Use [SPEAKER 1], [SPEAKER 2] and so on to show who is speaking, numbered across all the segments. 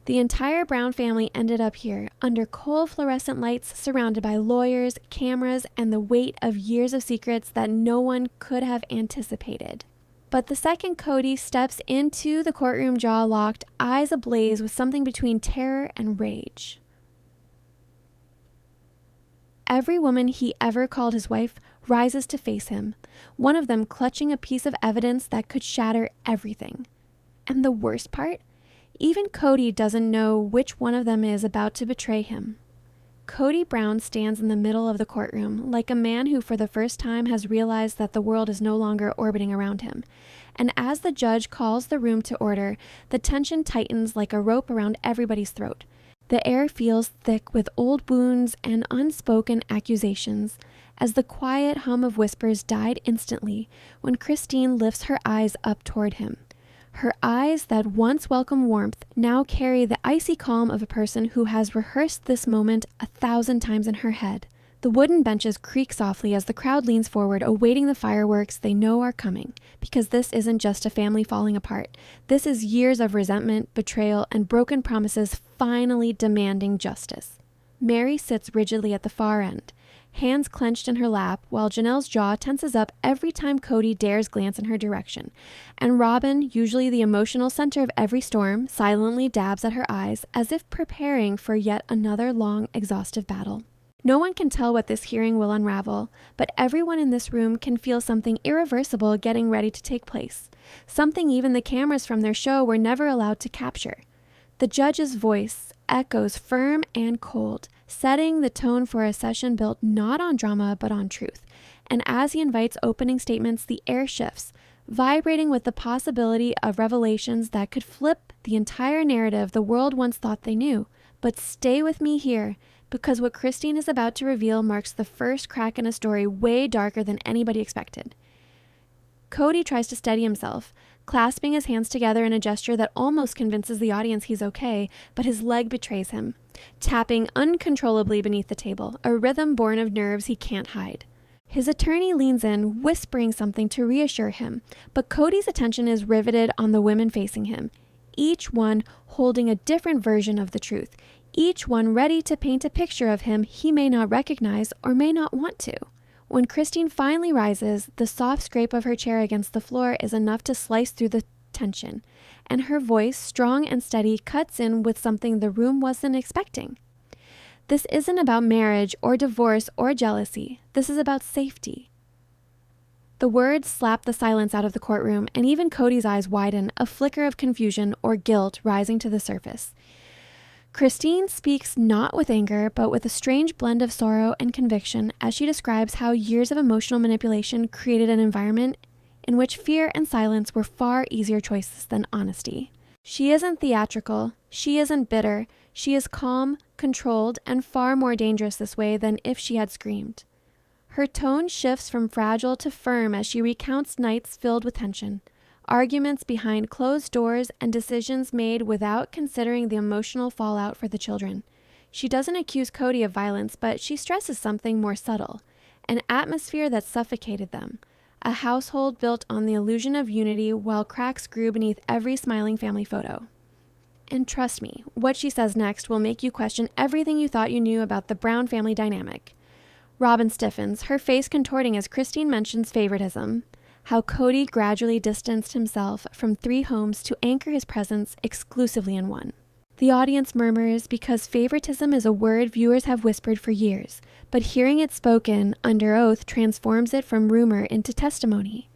[SPEAKER 1] The entire Brown family ended up here, under cold fluorescent lights, surrounded by lawyers, cameras, and the weight of years of secrets that no one could have anticipated. But the second Kody steps into the courtroom, jaw locked, eyes ablaze with something between terror and rage. Every woman he ever called his wife rises to face him, one of them clutching a piece of evidence that could shatter everything. And the worst part? Even Kody doesn't know which one of them is about to betray him. Kody Brown stands in the middle of the courtroom, like a man who for the first time has realized that the world is no longer orbiting around him. And as the judge calls the room to order, the tension tightens like a rope around everybody's throat. The air feels thick with old wounds and unspoken accusations, as the quiet hum of whispers died instantly when Christine lifts her eyes up toward him. Her eyes that once welcomed warmth now carry the icy calm of a person who has rehearsed this moment 1,000 times in her head. The wooden benches creak softly as the crowd leans forward, awaiting the fireworks they know are coming, because this isn't just a family falling apart. This is years of resentment, betrayal, and broken promises finally demanding justice. Mary sits rigidly at the far end, hands clenched in her lap, while Janelle's jaw tenses up every time Kody dares glance in her direction. And Robin, usually the emotional center of every storm, silently dabs at her eyes as if preparing for yet another long, exhaustive battle. No one can tell what this hearing will unravel, but everyone in this room can feel something irreversible getting ready to take place, something even the cameras from their show were never allowed to capture. The judge's voice echoes firm and cold, setting the tone for a session built not on drama but on truth. And as he invites opening statements, the air shifts, vibrating with the possibility of revelations that could flip the entire narrative the world once thought they knew. But stay with me here, because what Christine is about to reveal marks the first crack in a story way darker than anybody expected. Kody tries to steady himself, clasping his hands together in a gesture that almost convinces the audience he's okay, but his leg betrays him, tapping uncontrollably beneath the table, a rhythm born of nerves he can't hide. His attorney leans in, whispering something to reassure him, but Cody's attention is riveted on the women facing him, each one holding a different version of the truth, each one ready to paint a picture of him he may not recognize or may not want to. When Christine finally rises, the soft scrape of her chair against the floor is enough to slice through the tension, and her voice, strong and steady, cuts in with something the room wasn't expecting. This isn't about marriage or divorce or jealousy. This is about safety. The words slap the silence out of the courtroom, and even Cody's eyes widen, a flicker of confusion or guilt rising to the surface. Christine speaks not with anger, but with a strange blend of sorrow and conviction as she describes how years of emotional manipulation created an environment in which fear and silence were far easier choices than honesty. She isn't theatrical, she isn't bitter, she is calm, controlled, and far more dangerous this way than if she had screamed. Her tone shifts from fragile to firm as she recounts nights filled with tension, arguments behind closed doors, and decisions made without considering the emotional fallout for the children. She doesn't accuse Kody of violence, but she stresses something more subtle, an atmosphere that suffocated them, a household built on the illusion of unity while cracks grew beneath every smiling family photo. And trust me, what she says next will make you question everything you thought you knew about the Brown family dynamic. Robin stiffens, her face contorting as Christine mentions favoritism, how Kody gradually distanced himself from 3 homes to anchor his presence exclusively in one. The audience murmurs because favoritism is a word viewers have whispered for years, but hearing it spoken under oath transforms it from rumor into testimony.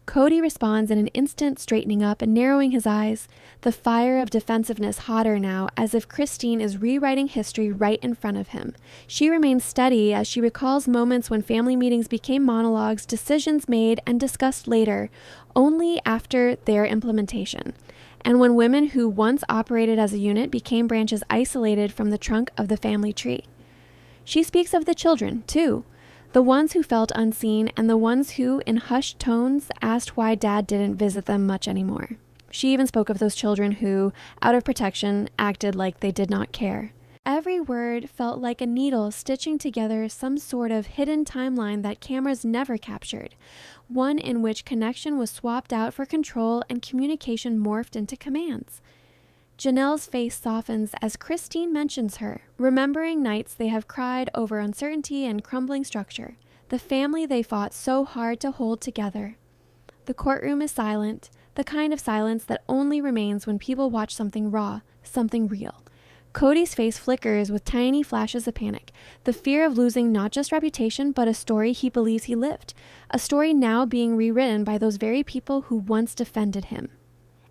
[SPEAKER 1] Kody responds in an instant, straightening up and narrowing his eyes, the fire of defensiveness hotter now, as if Christine is rewriting history right in front of him. She remains steady as she recalls moments when family meetings became monologues, decisions made and discussed later, only after their implementation, and when women who once operated as a unit became branches isolated from the trunk of the family tree. She speaks of the children, too, the ones who felt unseen, and the ones who, in hushed tones, asked why Dad didn't visit them much anymore. She even spoke of those children who, out of protection, acted like they did not care. Every word felt like a needle stitching together some sort of hidden timeline that cameras never captured, one in which connection was swapped out for control and communication morphed into commands. Janelle's face softens as Christine mentions her, remembering nights they have cried over uncertainty and crumbling structure, the family they fought so hard to hold together. The courtroom is silent, the kind of silence that only remains when people watch something raw, something real. Kody's face flickers with tiny flashes of panic, the fear of losing not just reputation, but a story he believes he lived, a story now being rewritten by those very people who once defended him.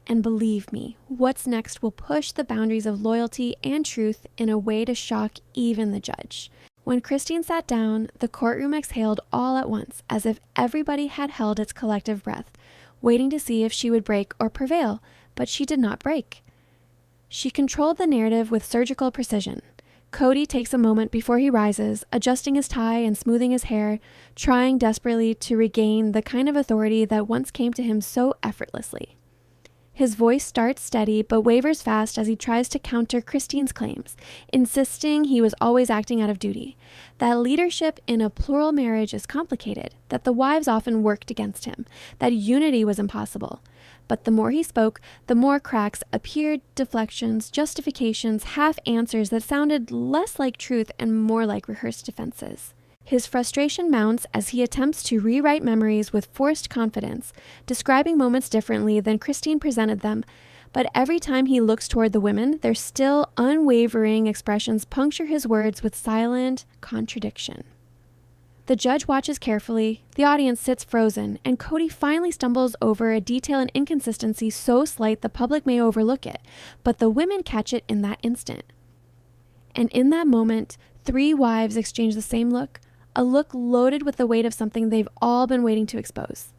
[SPEAKER 1] And believe me, what's next will push the boundaries of loyalty and truth in a way to shock even the judge. When Christine sat down, the courtroom exhaled all at once, as if everybody had held its collective breath, waiting to see if she would break or prevail, but she did not break. She controlled the narrative with surgical precision. Kody takes a moment before he rises, adjusting his tie and smoothing his hair, trying desperately to regain the kind of authority that once came to him so effortlessly. His voice starts steady but wavers fast as he tries to counter Christine's claims, insisting he was always acting out of duty, that leadership in a plural marriage is complicated, that the wives often worked against him, that unity was impossible. But the more he spoke, the more cracks appeared, deflections, justifications, half answers that sounded less like truth and more like rehearsed defenses. His frustration mounts as he attempts to rewrite memories with forced confidence, describing moments differently than Christine presented them, but every time he looks toward the women, their still unwavering expressions puncture his words with silent contradiction. The judge watches carefully, the audience sits frozen, and Kody finally stumbles over a detail and inconsistency so slight the public may overlook it, but the women catch it in that instant. And in that moment, 3 wives exchange the same look, a look loaded with the weight of something they've all been waiting to expose.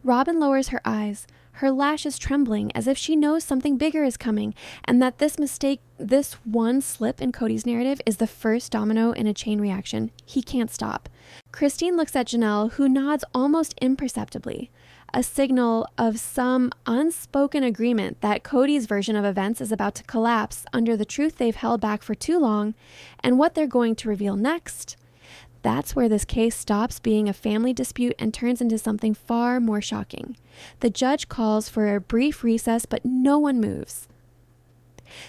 [SPEAKER 1] Robin lowers her eyes, her lashes trembling as if she knows something bigger is coming, and that this mistake, this one slip in Kody's narrative, is the first domino in a chain reaction he can't stop. Christine looks at Janelle, who nods almost imperceptibly, a signal of some unspoken agreement that Kody's version of events is about to collapse under the truth they've held back for too long, and what they're going to reveal next. That's where this case stops being a family dispute and turns into something far more shocking. The judge calls for a brief recess, but no one moves.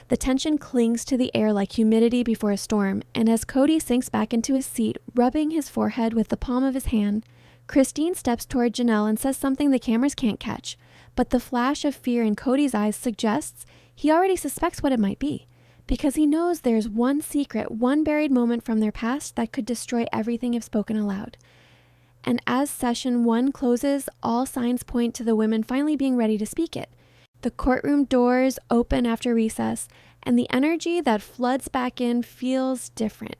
[SPEAKER 1] The tension clings to the air like humidity before a storm, and as Kody sinks back into his seat, rubbing his forehead with the palm of his hand, Christine steps toward Janelle and says something the cameras can't catch, but the flash of fear in Kody's eyes suggests he already suspects what it might be, because he knows there's one secret, one buried moment from their past that could destroy everything if spoken aloud. And as session 1 closes, all signs point to the women finally being ready to speak it. The courtroom doors open after recess, and the energy that floods back in feels different.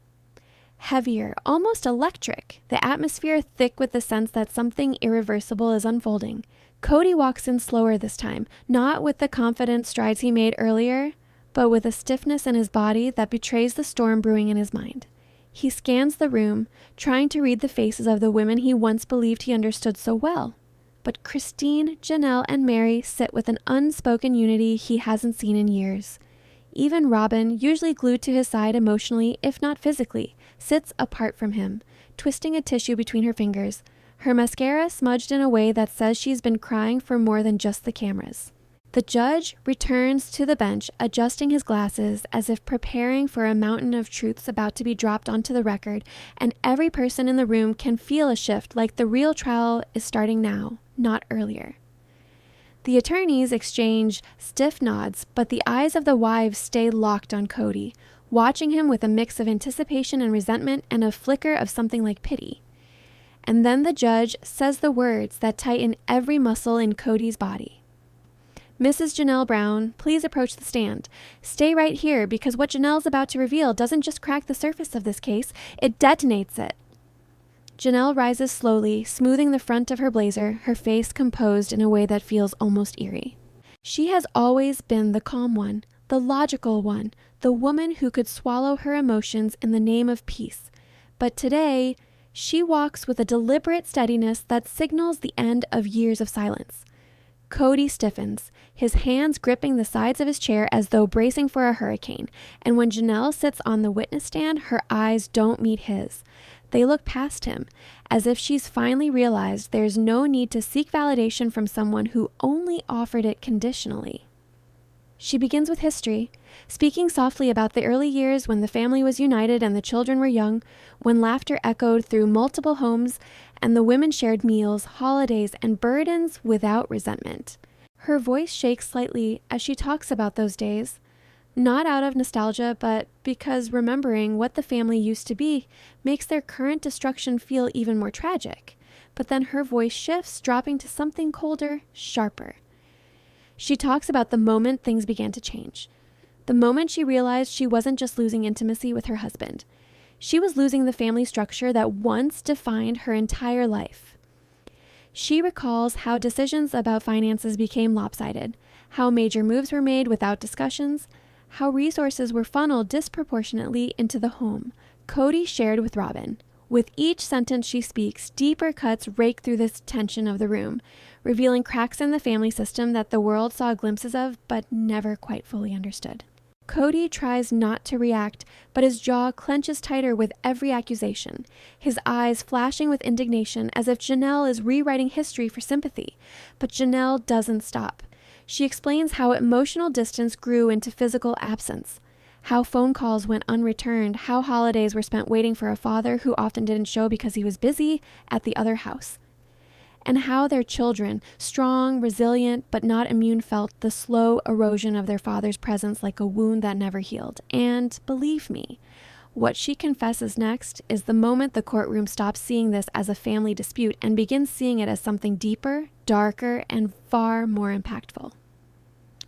[SPEAKER 1] Heavier, almost electric, the atmosphere thick with the sense that something irreversible is unfolding. Kody walks in slower this time, not with the confident strides he made earlier, but with a stiffness in his body that betrays the storm brewing in his mind. He scans the room, trying to read the faces of the women he once believed he understood so well. But Christine, Janelle, and Mary sit with an unspoken unity he hasn't seen in years. Even Robin, usually glued to his side emotionally, if not physically, sits apart from him, twisting a tissue between her fingers, her mascara smudged in a way that says she's been crying for more than just the cameras. The judge returns to the bench, adjusting his glasses as if preparing for a mountain of truths about to be dropped onto the record, and every person in the room can feel a shift, like the real trial is starting now, not earlier. The attorneys exchange stiff nods, but the eyes of the wives stay locked on Kody, watching him with a mix of anticipation and resentment and a flicker of something like pity. And then the judge says the words that tighten every muscle in Kody's body. Mrs. Janelle Brown, please approach the stand. Stay right here, because what Janelle's about to reveal doesn't just crack the surface of this case, it detonates it. Janelle rises slowly, smoothing the front of her blazer, her face composed in a way that feels almost eerie. She has always been the calm one, the logical one, the woman who could swallow her emotions in the name of peace. But today, she walks with a deliberate steadiness that signals the end of years of silence. Kody stiffens, his hands gripping the sides of his chair as though bracing for a hurricane, and when Janelle sits on the witness stand, her eyes don't meet his. They look past him, as if she's finally realized there's no need to seek validation from someone who only offered it conditionally. She begins with history, speaking softly about the early years when the family was united and the children were young, when laughter echoed through multiple homes and the women shared meals, holidays, and burdens without resentment. Her voice shakes slightly as she talks about those days, not out of nostalgia, but because remembering what the family used to be makes their current destruction feel even more tragic. But then her voice shifts, dropping to something colder, sharper. She talks about the moment things began to change. The moment she realized she wasn't just losing intimacy with her husband. She was losing the family structure that once defined her entire life. She recalls how decisions about finances became lopsided, how major moves were made without discussions, how resources were funneled disproportionately into the home. Kody shared with Robin. With each sentence she speaks, deeper cuts rake through the tension of the room, revealing cracks in the family system that the world saw glimpses of but never quite fully understood. Kody tries not to react, but his jaw clenches tighter with every accusation, his eyes flashing with indignation as if Janelle is rewriting history for sympathy. But Janelle doesn't stop. She explains how emotional distance grew into physical absence, how phone calls went unreturned, how holidays were spent waiting for a father who often didn't show because he was busy at the other house, and how their children, strong, resilient, but not immune, felt the slow erosion of their father's presence like a wound that never healed. And believe me, what she confesses next is the moment the courtroom stops seeing this as a family dispute and begins seeing it as something deeper, darker, and far more impactful.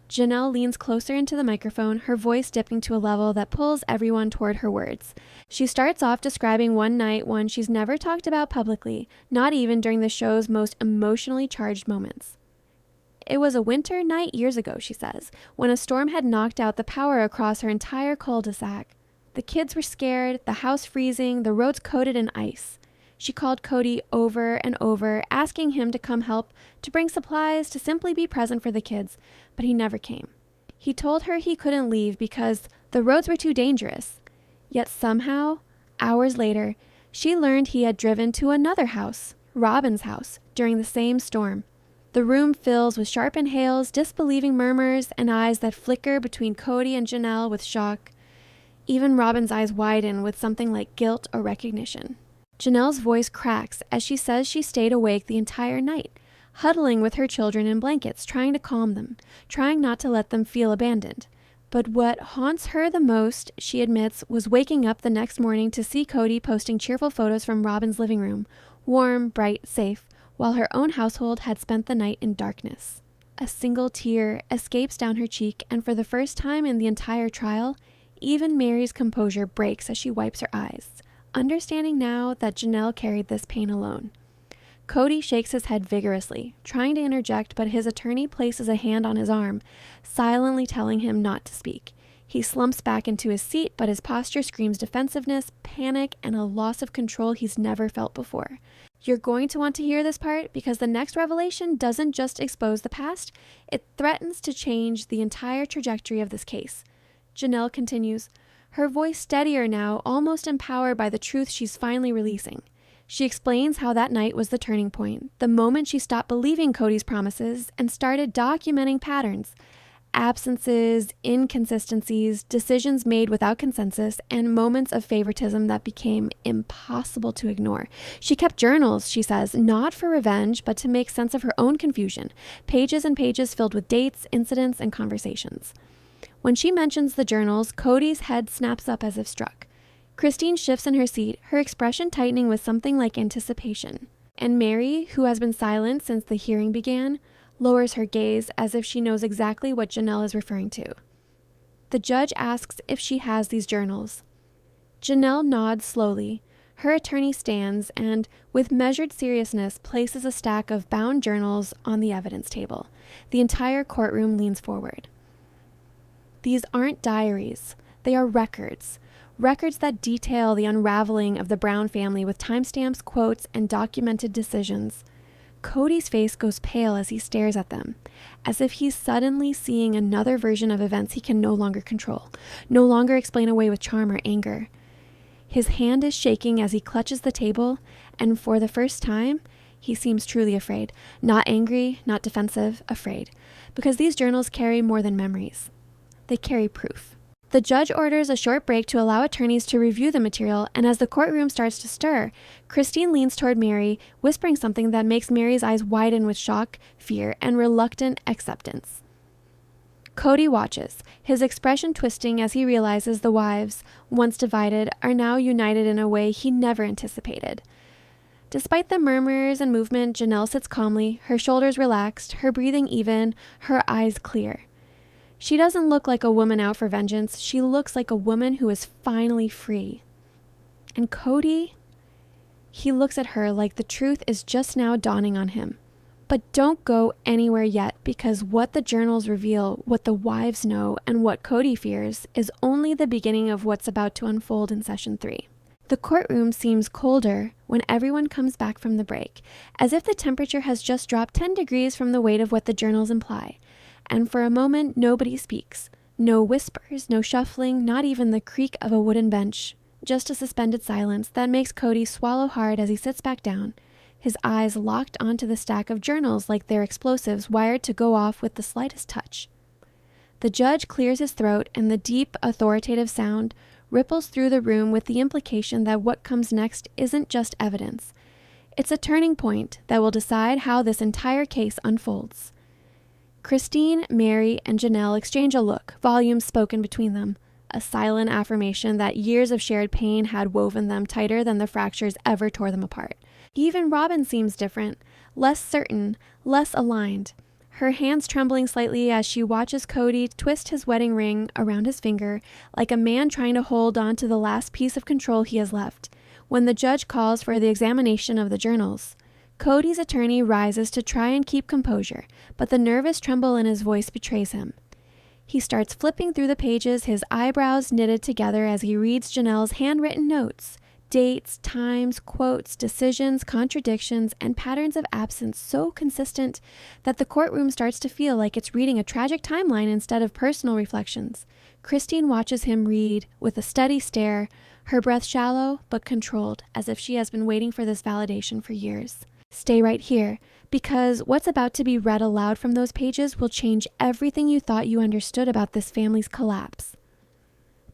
[SPEAKER 1] Janelle leans closer into the microphone, her voice dipping to a level that pulls everyone toward her words. She starts off describing one she's never talked about publicly, not even during the show's most emotionally charged moments. It was a winter night years ago, she says, when a storm had knocked out the power across her entire cul-de-sac. The kids were scared, the house freezing, the roads coated in ice. She called Kody over and over, asking him to come help, to bring supplies, to simply be present for the kids, but he never came. He told her he couldn't leave because the roads were too dangerous. Yet somehow, hours later, she learned he had driven to another house, Robin's house, during the same storm. The room fills with sharp inhales, disbelieving murmurs, and eyes that flicker between Kody and Janelle with shock. Even Robin's eyes widen with something like guilt or recognition. Janelle's voice cracks as she says she stayed awake the entire night, huddling with her children in blankets, trying to calm them, trying not to let them feel abandoned. But what haunts her the most, she admits, was waking up the next morning to see Kody posting cheerful photos from Robin's living room, warm, bright, safe, while her own household had spent the night in darkness. A single tear escapes down her cheek, and for the first time in the entire trial, even Mary's composure breaks as she wipes her eyes, understanding now that Janelle carried this pain alone. Kody shakes his head vigorously, trying to interject, but his attorney places a hand on his arm, silently telling him not to speak. He slumps back into his seat, but his posture screams defensiveness, panic, and a loss of control he's never felt before. You're going to want to hear this part because the next revelation doesn't just expose the past, it threatens to change the entire trajectory of this case. Janelle continues, her voice steadier now, almost empowered by the truth she's finally releasing. She explains how that night was the turning point, the moment she stopped believing Kody's promises and started documenting patterns, absences, inconsistencies, decisions made without consensus, and moments of favoritism that became impossible to ignore. She kept journals, she says, not for revenge, but to make sense of her own confusion, pages and pages filled with dates, incidents, and conversations. When she mentions the journals, Kody's head snaps up as if struck. Christine shifts in her seat, her expression tightening with something like anticipation. And Mary, who has been silent since the hearing began, lowers her gaze as if she knows exactly what Janelle is referring to. The judge asks if she has these journals. Janelle nods slowly. Her attorney stands and, with measured seriousness, places a stack of bound journals on the evidence table. The entire courtroom leans forward. These aren't diaries. They are records. Records that detail the unraveling of the Brown family with timestamps, quotes, and documented decisions. Kody's face goes pale as he stares at them, as if he's suddenly seeing another version of events he can no longer control, no longer explain away with charm or anger. His hand is shaking as he clutches the table, and for the first time, he seems truly afraid. Not angry, not defensive, afraid. Because these journals carry more than memories. they carry proof. The judge orders a short break to allow attorneys to review the material, and as the courtroom starts to stir, Christine leans toward Mary, whispering something that makes Mary's eyes widen with shock, fear, and reluctant acceptance. Kody watches, his expression twisting as he realizes the wives, once divided, are now united in a way he never anticipated. Despite the murmurs and movement, Janelle sits calmly, her shoulders relaxed, her breathing even, her eyes clear. She doesn't look like a woman out for vengeance. She looks like a woman who is finally free. And Kody, he looks at her like the truth is just now dawning on him. But don't go anywhere yet, because what the journals reveal, what the wives know, and what Kody fears is only the beginning of what's about to unfold in session 3. The courtroom seems colder when everyone comes back from the break, as if the temperature has just dropped 10 degrees from the weight of what the journals imply. And for a moment, nobody speaks. No whispers, no shuffling, not even the creak of a wooden bench. Just a suspended silence that makes Kody swallow hard as he sits back down, his eyes locked onto the stack of journals like they're explosives wired to go off with the slightest touch. The judge clears his throat, and the deep, authoritative sound ripples through the room with the implication that what comes next isn't just evidence. It's a turning point that will decide how this entire case unfolds. Christine, Mary, and Janelle exchange a look, volumes spoken between them, a silent affirmation that years of shared pain had woven them tighter than the fractures ever tore them apart. Even Robin seems different, less certain, less aligned, her hands trembling slightly as she watches Kody twist his wedding ring around his finger like a man trying to hold on to the last piece of control he has left. When the judge calls for the examination of the journals, Kody's attorney rises to try and keep composure, but the nervous tremble in his voice betrays him. He starts flipping through the pages, his eyebrows knitted together as he reads Janelle's handwritten notes, dates, times, quotes, decisions, contradictions, and patterns of absence so consistent that the courtroom starts to feel like it's reading a tragic timeline instead of personal reflections. Christine watches him read with a steady stare, her breath shallow but controlled, as if she has been waiting for this validation for years. Stay right here, because what's about to be read aloud from those pages will change everything you thought you understood about this family's collapse.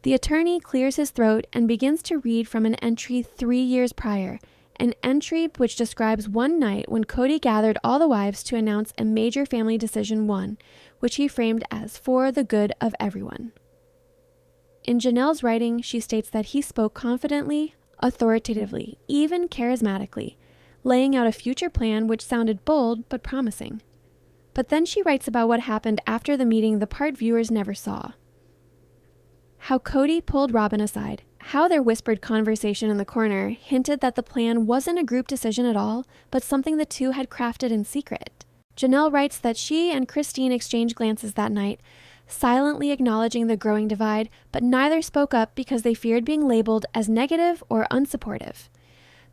[SPEAKER 1] The attorney clears his throat and begins to read from an entry 3 years prior, an entry which describes one night when Kody gathered all the wives to announce a major family decision won, which he framed as for the good of everyone. In Janelle's writing, she states that he spoke confidently, authoritatively, even charismatically, laying out a future plan which sounded bold but promising. But then she writes about what happened after the meeting, the part viewers never saw. How Kody pulled Robin aside, how their whispered conversation in the corner hinted that the plan wasn't a group decision at all, but something the two had crafted in secret. Janelle writes that she and Christine exchanged glances that night, silently acknowledging the growing divide, but neither spoke up because they feared being labeled as negative or unsupportive.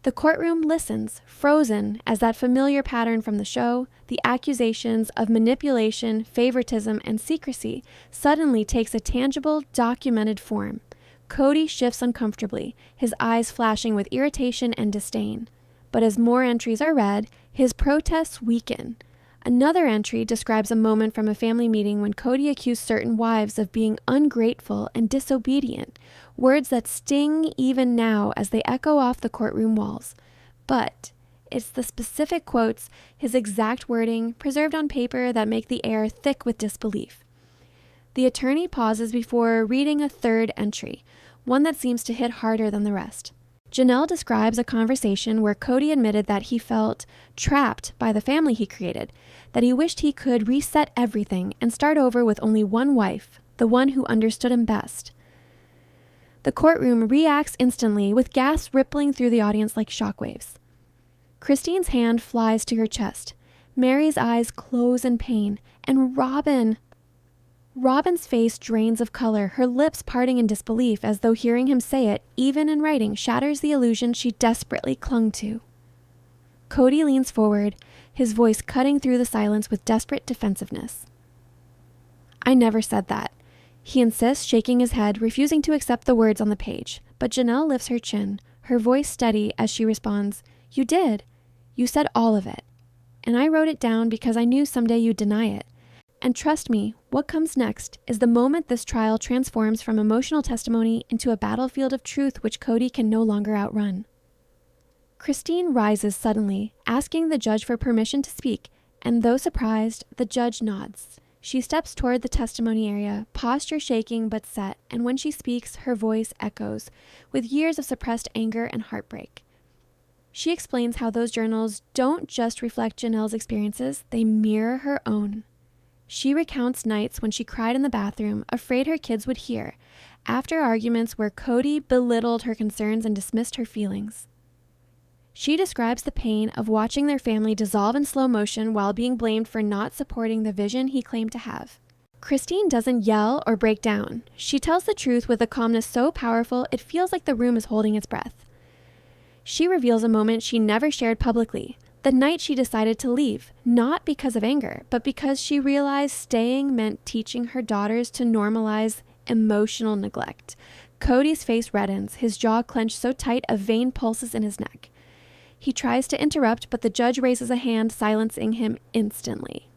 [SPEAKER 1] The courtroom listens, frozen, as that familiar pattern from the show, the accusations of manipulation, favoritism, and secrecy, suddenly takes a tangible, documented form. Kody shifts uncomfortably, his eyes flashing with irritation and disdain. But as more entries are read, his protests weaken. Another entry describes a moment from a family meeting when Kody accused certain wives of being ungrateful and disobedient, words that sting even now as they echo off the courtroom walls. But it's the specific quotes, his exact wording, preserved on paper that make the air thick with disbelief. The attorney pauses before reading a third entry, one that seems to hit harder than the rest. Janelle describes a conversation where Kody admitted that he felt trapped by the family he created, that he wished he could reset everything and start over with only one wife, the one who understood him best. The courtroom reacts instantly, with gasps rippling through the audience like shockwaves. Christine's hand flies to her chest. Mary's eyes close in pain, and Robin's face drains of color, her lips parting in disbelief as though hearing him say it, even in writing, shatters the illusion she desperately clung to. Kody leans forward, his voice cutting through the silence with desperate defensiveness. "I never said that," he insists, shaking his head, refusing to accept the words on the page. But Janelle lifts her chin, her voice steady as she responds, "You did. You said all of it. And I wrote it down because I knew someday you'd deny it. And trust me, what comes next is the moment this trial transforms from emotional testimony into a battlefield of truth which Kody can no longer outrun. Christine rises suddenly, asking the judge for permission to speak, and though surprised, the judge nods. She steps toward the testimony area, posture shaking but set, and when she speaks, her voice echoes, with years of suppressed anger and heartbreak. She explains how those journals don't just reflect Janelle's experiences, they mirror her own. She recounts nights when she cried in the bathroom, afraid her kids would hear, after arguments where Kody belittled her concerns and dismissed her feelings. She describes the pain of watching their family dissolve in slow motion while being blamed for not supporting the vision he claimed to have. Christine doesn't yell or break down. She tells the truth with a calmness so powerful it feels like the room is holding its breath. She reveals a moment she never shared publicly, the night she decided to leave, not because of anger, but because she realized staying meant teaching her daughters to normalize emotional neglect. Kody's face reddens, his jaw clenched so tight a vein pulses in his neck. He tries to interrupt, but the judge raises a hand, silencing him instantly.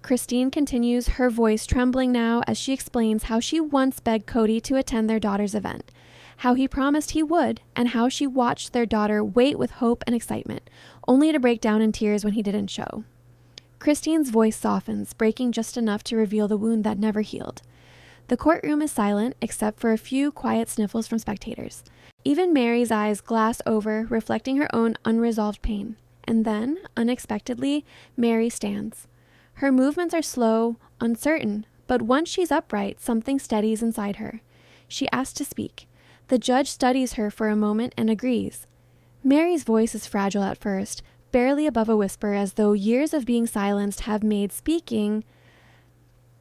[SPEAKER 1] Christine continues, her voice trembling now as she explains how she once begged Kody to attend their daughter's event, how he promised he would, and how she watched their daughter wait with hope and excitement, only to break down in tears when he didn't show. Christine's voice softens, breaking just enough to reveal the wound that never healed. The courtroom is silent, except for a few quiet sniffles from spectators. Even Mary's eyes glass over, reflecting her own unresolved pain. And then, unexpectedly, Mary stands. Her movements are slow, uncertain, but once she's upright, something steadies inside her. She asks to speak. The judge studies her for a moment and agrees. Mary's voice is fragile at first, barely above a whisper, as though years of being silenced have made speaking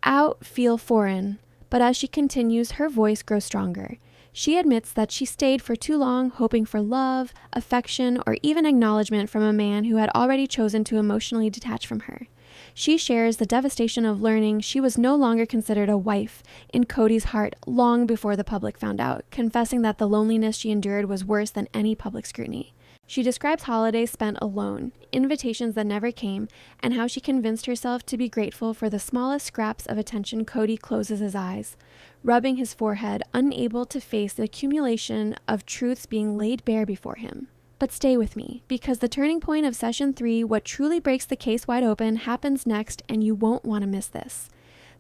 [SPEAKER 1] out feel foreign. But as she continues, her voice grows stronger. She admits that she stayed for too long, hoping for love, affection, or even acknowledgement from a man who had already chosen to emotionally detach from her. She shares the devastation of learning she was no longer considered a wife in Kody's heart long before the public found out, confessing that the loneliness she endured was worse than any public scrutiny. She describes holidays spent alone, invitations that never came, and how she convinced herself to be grateful for the smallest scraps of attention. Kody closes his eyes, rubbing his forehead, unable to face the accumulation of truths being laid bare before him. But stay with me, because the turning point of Session 3, what truly breaks the case wide open, happens next, and you won't want to miss this.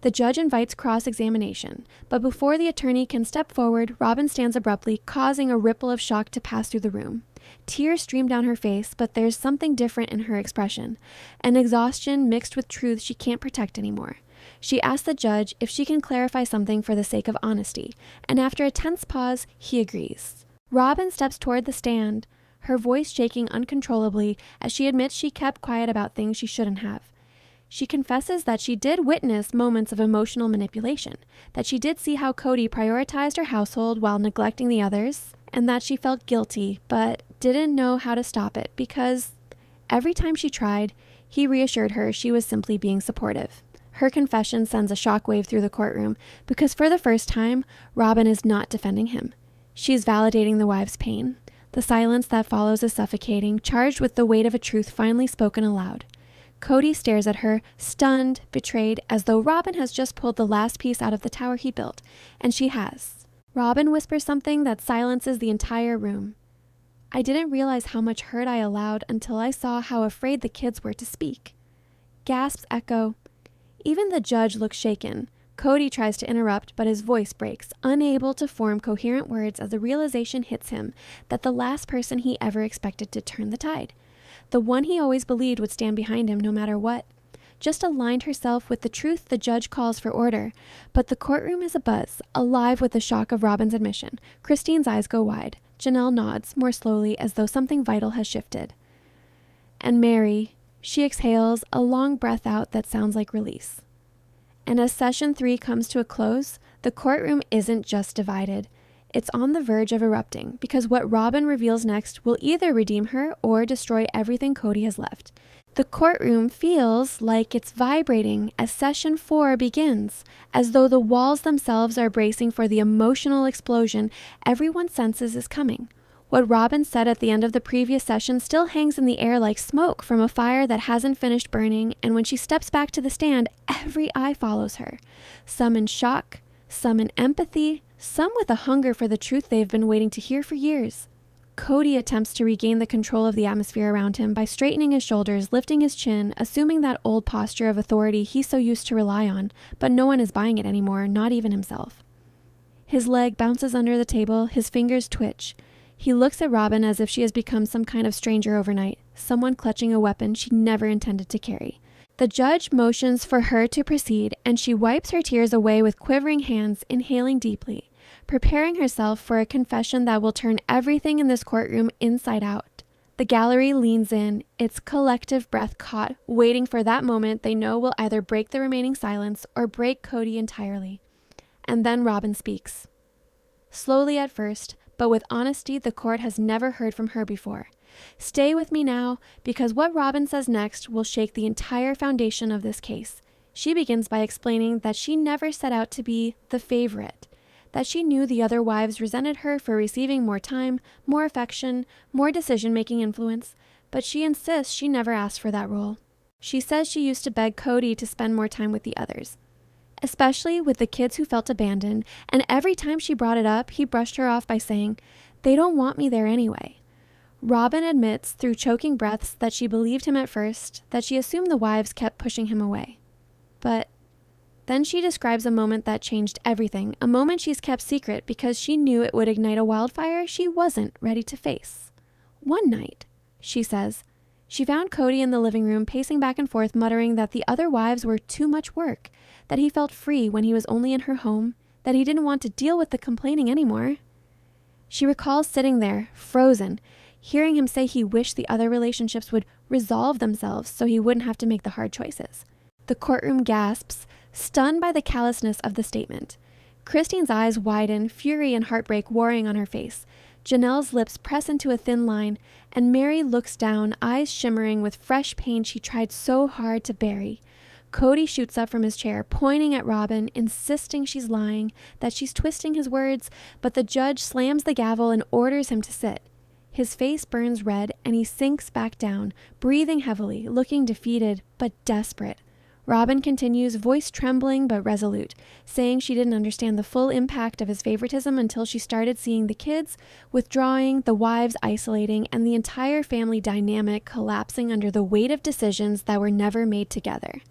[SPEAKER 1] The judge invites cross-examination, but before the attorney can step forward, Robin stands abruptly, causing a ripple of shock to pass through the room. Tears stream down her face, but there's something different in her expression, an exhaustion mixed with truth she can't protect anymore. She asks the judge if she can clarify something for the sake of honesty, and after a tense pause, he agrees. Robin steps toward the stand, her voice shaking uncontrollably as she admits she kept quiet about things she shouldn't have. She confesses that she did witness moments of emotional manipulation, that she did see how Kody prioritized her household while neglecting the others, and that she felt guilty but didn't know how to stop it because every time she tried, he reassured her she was simply being supportive. Her confession sends a shockwave through the courtroom because for the first time, Robin is not defending him. She's validating the wife's pain. The silence that follows is suffocating, charged with the weight of a truth finally spoken aloud. Kody stares at her, stunned, betrayed, as though Robin has just pulled the last piece out of the tower he built, and she has. Robin whispers something that silences the entire room. I didn't realize how much hurt I allowed until I saw how afraid the kids were to speak. Gasps echo. Even the judge looks shaken. Kody tries to interrupt, but his voice breaks, unable to form coherent words as the realization hits him that the last person he ever expected to turn the tide, the one he always believed would stand behind him no matter what, just aligned herself with the truth the judge calls for order. But the courtroom is abuzz, alive with the shock of Robin's admission. Christine's eyes go wide. Janelle nods, more slowly, as though something vital has shifted. And Mary, she exhales, a long breath out that sounds like release. And as Session 3 comes to a close, the courtroom isn't just divided. It's on the verge of erupting, because what Robin reveals next will either redeem her or destroy everything Kody has left. The courtroom feels like it's vibrating as Session 4 begins, as though the walls themselves are bracing for the emotional explosion everyone senses is coming. What Robin said at the end of the previous session still hangs in the air like smoke from a fire that hasn't finished burning, and when she steps back to the stand, every eye follows her. Some in shock, some in empathy, some with a hunger for the truth they've been waiting to hear for years. Kody attempts to regain the control of the atmosphere around him by straightening his shoulders, lifting his chin, assuming that old posture of authority he's so used to rely on, but no one is buying it anymore, not even himself. His leg bounces under the table, his fingers twitch. He looks at Robin as if she has become some kind of stranger overnight, someone clutching a weapon she never intended to carry. The judge motions for her to proceed, and she wipes her tears away with quivering hands, inhaling deeply, preparing herself for a confession that will turn everything in this courtroom inside out. The gallery leans in, its collective breath caught, waiting for that moment they know will either break the remaining silence or break Kody entirely. And then Robin speaks. Slowly at first, but with honesty the court has never heard from her before. Stay with me now, because what Robin says next will shake the entire foundation of this case. She begins by explaining that she never set out to be the favorite, that she knew the other wives resented her for receiving more time, more affection, more decision-making influence, but she insists she never asked for that role. She says she used to beg Kody to spend more time with the others, especially with the kids who felt abandoned, and every time she brought it up, he brushed her off by saying, "They don't want me there anyway." Robin admits through choking breaths that she believed him at first, that she assumed the wives kept pushing him away. But then she describes a moment that changed everything, a moment she's kept secret because she knew it would ignite a wildfire she wasn't ready to face. One night, she says, she found Kody in the living room pacing back and forth, muttering that the other wives were too much work, that he felt free when he was only in her home, that he didn't want to deal with the complaining anymore. She recalls sitting there, frozen, hearing him say he wished the other relationships would resolve themselves so he wouldn't have to make the hard choices. The courtroom gasps, stunned by the callousness of the statement. Christine's eyes widen, fury and heartbreak warring on her face. Janelle's lips press into a thin line, and Mary looks down, eyes shimmering with fresh pain she tried so hard to bury. Kody shoots up from his chair, pointing at Robin, insisting she's lying, that she's twisting his words, but the judge slams the gavel and orders him to sit. His face burns red, and he sinks back down, breathing heavily, looking defeated but desperate. Robin continues, voice trembling but resolute, saying she didn't understand the full impact of his favoritism until she started seeing the kids withdrawing, the wives isolating, and the entire family dynamic collapsing under the weight of decisions that were never made together.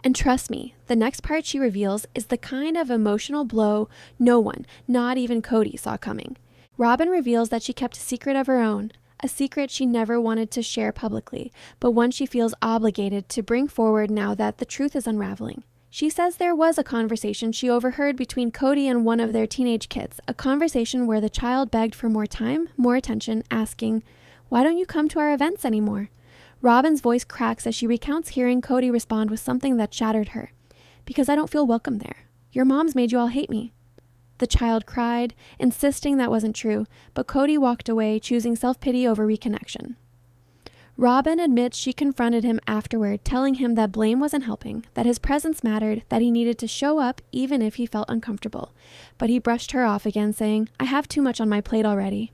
[SPEAKER 1] And trust me, the next part she reveals is the kind of emotional blow no one, not even Kody, saw coming. Robin reveals that she kept a secret of her own, a secret she never wanted to share publicly, but one she feels obligated to bring forward now that the truth is unraveling. She says there was a conversation she overheard between Kody and one of their teenage kids, a conversation where the child begged for more time, more attention, asking, "Why don't you come to our events anymore?" Robin's voice cracks as she recounts hearing Kody respond with something that shattered her. "Because I don't feel welcome there. Your mom's made you all hate me." The child cried, insisting that wasn't true, but Kody walked away, choosing self-pity over reconnection. Robin admits she confronted him afterward, telling him that blame wasn't helping, that his presence mattered, that he needed to show up even if he felt uncomfortable. But he brushed her off again, saying, "I have too much on my plate already."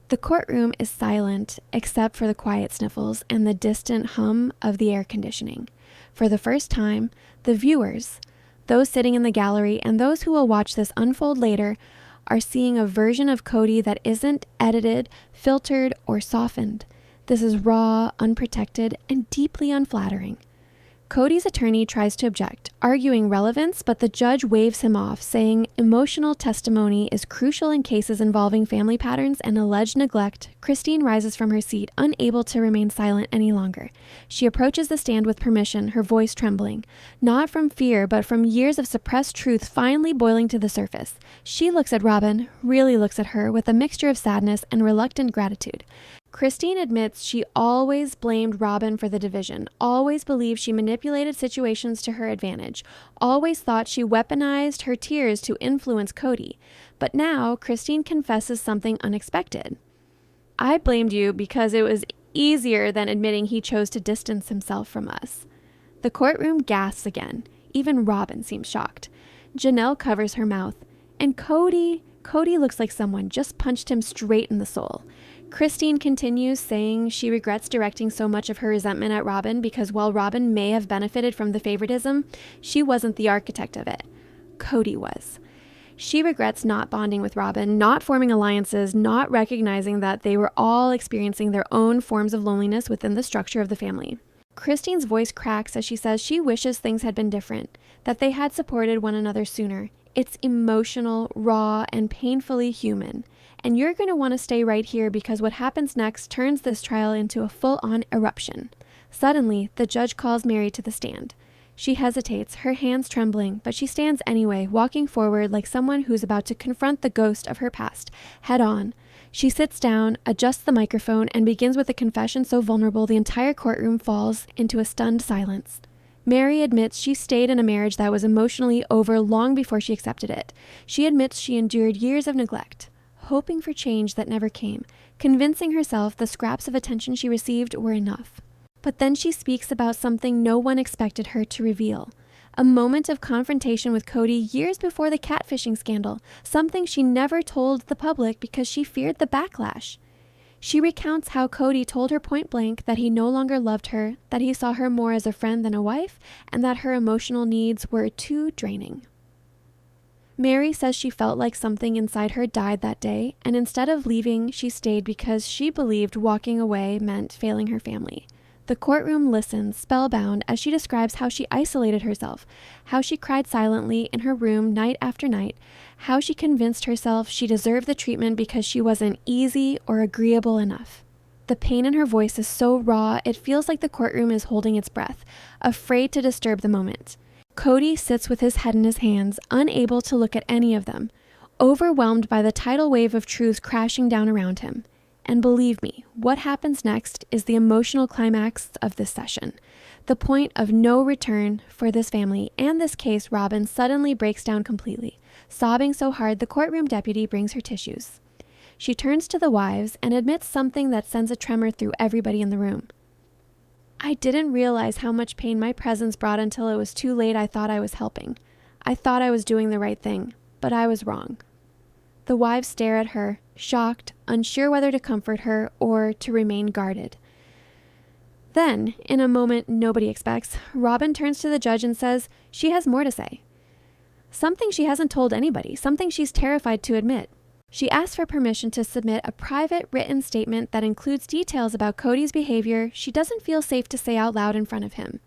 [SPEAKER 1] The courtroom is silent, except for the quiet sniffles and the distant hum of the air conditioning. For the first time, the viewers, those sitting in the gallery and those who will watch this unfold later, are seeing a version of Kody that isn't edited, filtered, or softened. This is raw, unprotected, and deeply unflattering. Kody's attorney tries to object, arguing relevance, but the judge waves him off, saying emotional testimony is crucial in cases involving family patterns and alleged neglect. Christine rises from her seat, unable to remain silent any longer. She approaches the stand with permission, her voice trembling, not from fear, but from years of suppressed truth finally boiling to the surface. She looks at Robin, really looks at her, with a mixture of sadness and reluctant gratitude. Christine admits she always blamed Robin for the division, always believed she manipulated situations to her advantage, always thought she weaponized her tears to influence Kody. But now, Christine confesses something unexpected. "I blamed you because it was easier than admitting he chose to distance himself from us." The courtroom gasps again. Even Robin seems shocked. Janelle covers her mouth. "And Kody," Kody looks like someone just punched him straight in the soul. Christine continues, saying she regrets directing so much of her resentment at Robin because while Robin may have benefited from the favoritism, she wasn't the architect of it. Kody was. She regrets not bonding with Robin, not forming alliances, not recognizing that they were all experiencing their own forms of loneliness within the structure of the family. Christine's voice cracks as she says she wishes things had been different, that they had supported one another sooner. It's emotional, raw, and painfully human. And you're going to want to stay right here because what happens next turns this trial into a full-on eruption. Suddenly, the judge calls Mary to the stand. She hesitates, her hands trembling, but she stands anyway, walking forward like someone who's about to confront the ghost of her past, head on. She sits down, adjusts the microphone, and begins with a confession so vulnerable the entire courtroom falls into a stunned silence. Mary admits she stayed in a marriage that was emotionally over long before she accepted it. She admits she endured years of neglect, hoping for change that never came, convincing herself the scraps of attention she received were enough. But then she speaks about something no one expected her to reveal. A moment of confrontation with Kody years before the catfishing scandal, something she never told the public because she feared the backlash. She recounts how Kody told her point blank that he no longer loved her, that he saw her more as a friend than a wife, and that her emotional needs were too draining. Mary says she felt like something inside her died that day, and instead of leaving, she stayed because she believed walking away meant failing her family. The courtroom listens, spellbound, as she describes how she isolated herself, how she cried silently in her room night after night, how she convinced herself she deserved the treatment because she wasn't easy or agreeable enough. The pain in her voice is so raw, it feels like the courtroom is holding its breath, afraid to disturb the moment. Kody sits with his head in his hands, unable to look at any of them, overwhelmed by the tidal wave of truth crashing down around him. And believe me, what happens next is the emotional climax of this session. The point of no return for this family and this case. Robin suddenly breaks down completely, sobbing so hard the courtroom deputy brings her tissues. She turns to the wives and admits something that sends a tremor through everybody in the room. I didn't realize how much pain my presence brought until it was too late. I thought I was helping. I thought I was doing the right thing, but I was wrong. The wives stare at her, shocked, unsure whether to comfort her or to remain guarded. Then, in a moment nobody expects, Robin turns to the judge and says she has more to say. Something she hasn't told anybody, something she's terrified to admit. She asks for permission to submit a private written statement that includes details about Kody's behavior she doesn't feel safe to say out loud in front of him.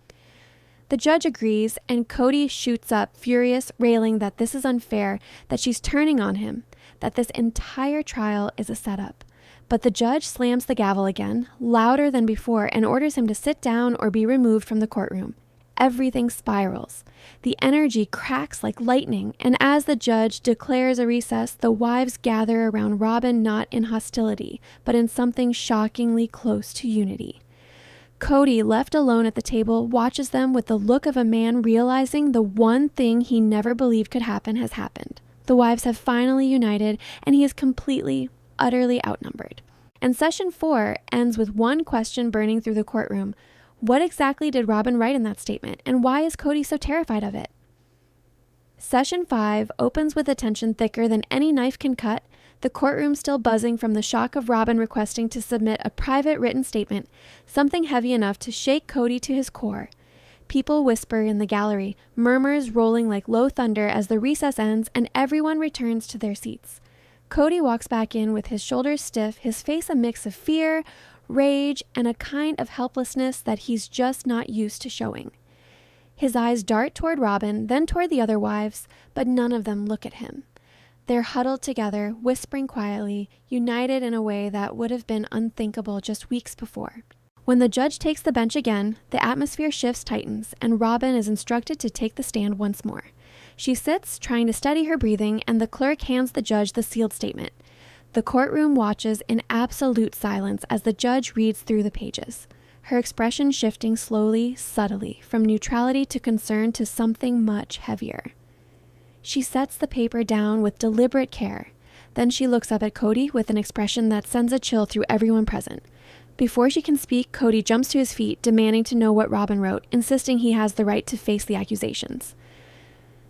[SPEAKER 1] The judge agrees, and Kody shoots up, furious, railing that this is unfair, that she's turning on him, that this entire trial is a setup. But the judge slams the gavel again, louder than before, and orders him to sit down or be removed from the courtroom. Everything spirals. The energy cracks like lightning, and as the judge declares a recess, the wives gather around Robin not in hostility, but in something shockingly close to unity. Kody, left alone at the table, watches them with the look of a man realizing the one thing he never believed could happen has happened. The wives have finally united, and he is completely, utterly outnumbered. And session 4 ends with one question burning through the courtroom. What exactly did Robin write in that statement, and why is Kody so terrified of it? Session 5 opens with a tension thicker than any knife can cut, the courtroom still buzzing from the shock of Robin requesting to submit a private written statement, something heavy enough to shake Kody to his core. People whisper in the gallery, murmurs rolling like low thunder as the recess ends and everyone returns to their seats. Kody walks back in with his shoulders stiff, his face a mix of fear, rage, and a kind of helplessness that he's just not used to showing. His eyes dart toward Robin, then toward the other wives, but none of them look at him. They're huddled together, whispering quietly, united in a way that would have been unthinkable just weeks before. When the judge takes the bench again, the atmosphere shifts, tightens, and Robin is instructed to take the stand once more. She sits, trying to steady her breathing, and the clerk hands the judge the sealed statement. The courtroom watches in absolute silence as the judge reads through the pages, her expression shifting slowly, subtly, from neutrality to concern to something much heavier. She sets the paper down with deliberate care. Then she looks up at Kody with an expression that sends a chill through everyone present. Before she can speak, Kody jumps to his feet, demanding to know what Robin wrote, insisting he has the right to face the accusations.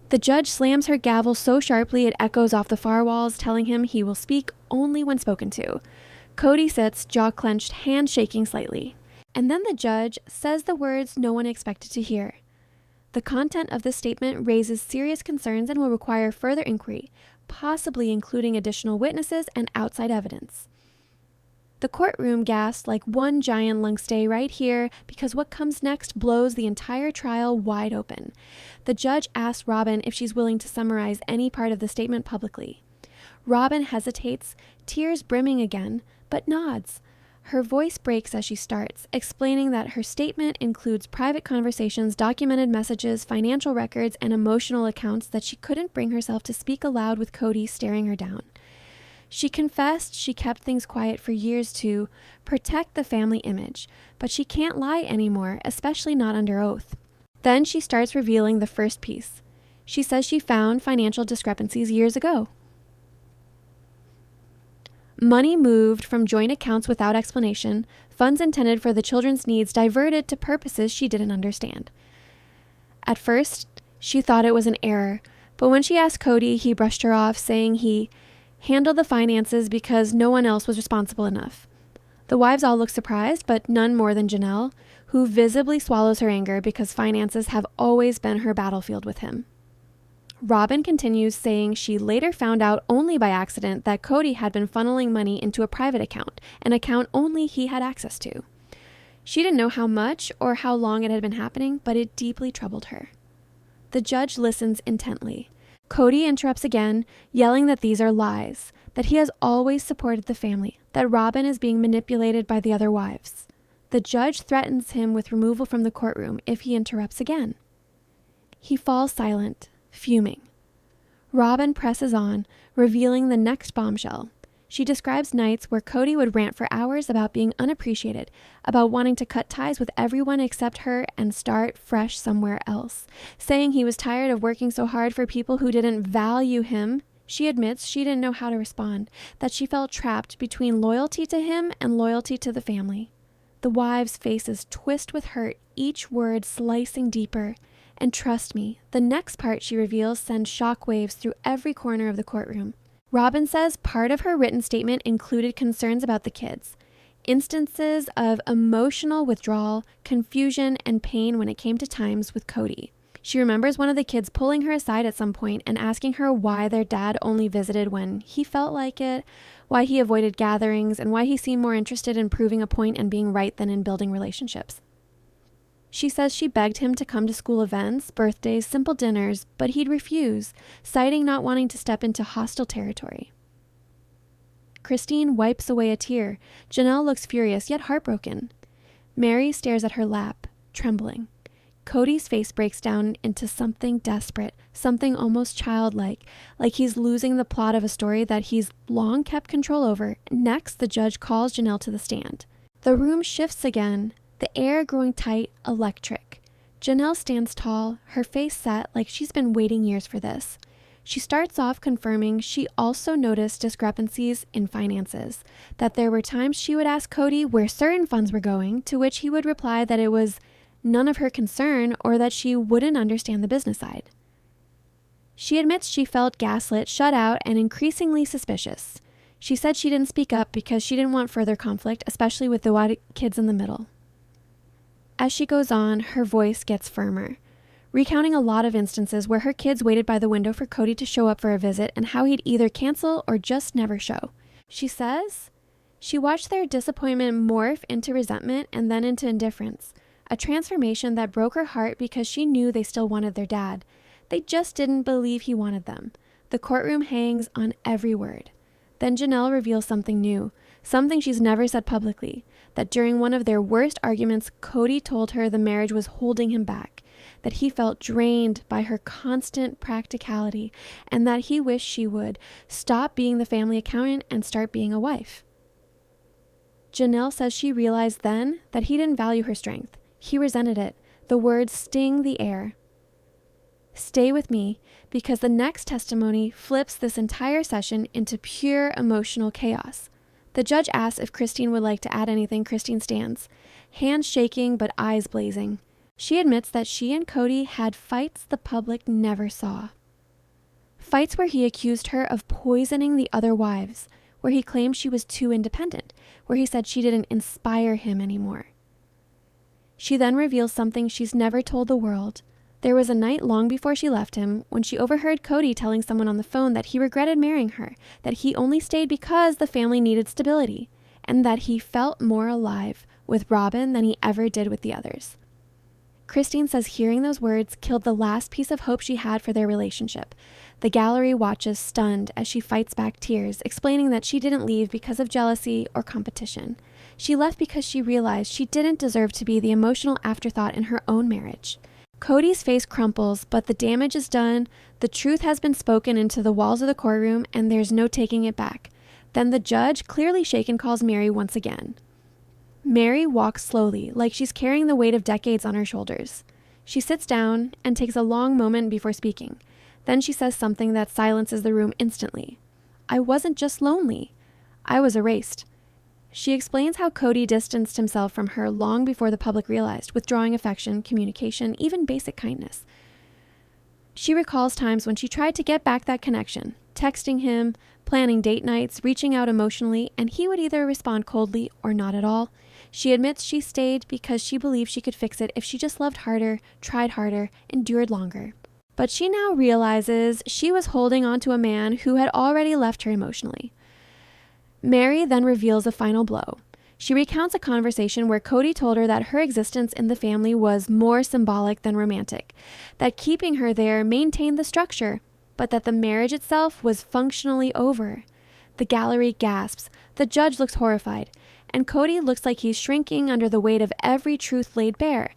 [SPEAKER 1] The The judge slams her gavel so sharply it echoes off the far walls, telling him he will speak only when spoken to. Kody sits, jaw clenched, hand shaking slightly. And then the judge says the words no one expected to hear. The content of this statement raises serious concerns and will require further inquiry, possibly including additional witnesses and outside evidence. The courtroom gasped like one giant lung stay right here because what comes next blows the entire trial wide open. The judge asks Robin if she's willing to summarize any part of the statement publicly. Robin hesitates, tears brimming again, but nods. Her voice breaks as she starts, explaining that her statement includes private conversations, documented messages, financial records, and emotional accounts that she couldn't bring herself to speak aloud with Kody staring her down. She confessed she kept things quiet for years to protect the family image, but she can't lie anymore, especially not under oath. Then she starts revealing the first piece. She says she found financial discrepancies years ago. Money moved from joint accounts without explanation, funds intended for the children's needs diverted to purposes she didn't understand. At first, she thought it was an error, but when she asked Kody, he brushed her off, saying he handled the finances because no one else was responsible enough. The wives all look surprised, but none more than Janelle, who visibly swallows her anger because finances have always been her battlefield with him. Robin continues, saying she later found out only by accident that Kody had been funneling money into a private account, an account only he had access to. She didn't know how much or how long it had been happening, but it deeply troubled her. The judge listens intently. Kody interrupts again, yelling that these are lies, that he has always supported the family, that Robin is being manipulated by the other wives. The judge threatens him with removal from the courtroom if he interrupts again. He falls silent, fuming. Robin presses on, revealing the next bombshell. She describes nights where Kody would rant for hours about being unappreciated, about wanting to cut ties with everyone except her and start fresh somewhere else, saying he was tired of working so hard for people who didn't value him. She admits she didn't know how to respond, that she felt trapped between loyalty to him and loyalty to the family. The wives' faces twist with hurt, each word slicing deeper. And trust me, the next part she reveals sends shockwaves through every corner of the courtroom. Robin says part of her written statement included concerns about the kids, instances of emotional withdrawal, confusion, and pain when it came to times with Kody. She remembers one of the kids pulling her aside at some point and asking her why their dad only visited when he felt like it, why he avoided gatherings, and why he seemed more interested in proving a point and being right than in building relationships. She says she begged him to come to school events, birthdays, simple dinners, but he'd refuse, citing not wanting to step into hostile territory. Christine wipes away a tear. Janelle looks furious, yet heartbroken. Mary stares at her lap, trembling. Kody's face breaks down into something desperate, something almost childlike, like he's losing the plot of a story that he's long kept control over. Next, the judge calls Janelle to the stand. The room shifts again, the air growing tight, electric. Janelle stands tall, her face set like she's been waiting years for this. She starts off confirming she also noticed discrepancies in finances, that there were times she would ask Kody where certain funds were going, to which he would reply that it was none of her concern or that she wouldn't understand the business side. She admits she felt gaslit, shut out, and increasingly suspicious. She said she didn't speak up because she didn't want further conflict, especially with the kids in the middle. As she goes on, her voice gets firmer, recounting a lot of instances where her kids waited by the window for Kody to show up for a visit and how he'd either cancel or just never show. She says she watched their disappointment morph into resentment and then into indifference, a transformation that broke her heart because she knew they still wanted their dad. They just didn't believe he wanted them. The courtroom hangs on every word. Then Janelle reveals something new, something she's never said publicly, that during one of their worst arguments, Kody told her the marriage was holding him back, that he felt drained by her constant practicality, and that he wished she would stop being the family accountant and start being a wife. Janelle says she realized then that he didn't value her strength. He resented it. The words sting the air. Stay with me, because the next testimony flips this entire session into pure emotional chaos. The judge asks if Christine would like to add anything. Christine stands, hands shaking but eyes blazing. She admits that she and Kody had fights the public never saw. Fights where he accused her of poisoning the other wives, where he claimed she was too independent, where he said she didn't inspire him anymore. She then reveals something she's never told the world. There was a night long before she left him when she overheard Kody telling someone on the phone that he regretted marrying her, that he only stayed because the family needed stability, and that he felt more alive with Robin than he ever did with the others. Christine says hearing those words killed the last piece of hope she had for their relationship. The gallery watches stunned as she fights back tears, explaining that she didn't leave because of jealousy or competition. She left because she realized she didn't deserve to be the emotional afterthought in her own marriage. Kody's face crumples, but the damage is done. The truth has been spoken into the walls of the courtroom, and there's no taking it back. Then the judge, clearly shaken, calls Mary once again. Mary walks slowly, like she's carrying the weight of decades on her shoulders. She sits down and takes a long moment before speaking. Then she says something that silences the room instantly. I wasn't just lonely. I was erased. She explains how Kody distanced himself from her long before the public realized, withdrawing affection, communication, even basic kindness. She recalls times when she tried to get back that connection, texting him, planning date nights, reaching out emotionally, and he would either respond coldly or not at all. She admits she stayed because she believed she could fix it if she just loved harder, tried harder, endured longer. But she now realizes she was holding on to a man who had already left her emotionally. Mary then reveals a final blow. She recounts a conversation where Kody told her that her existence in the family was more symbolic than romantic, that keeping her there maintained the structure, but that the marriage itself was functionally over. The gallery gasps, the judge looks horrified, and Kody looks like he's shrinking under the weight of every truth laid bare.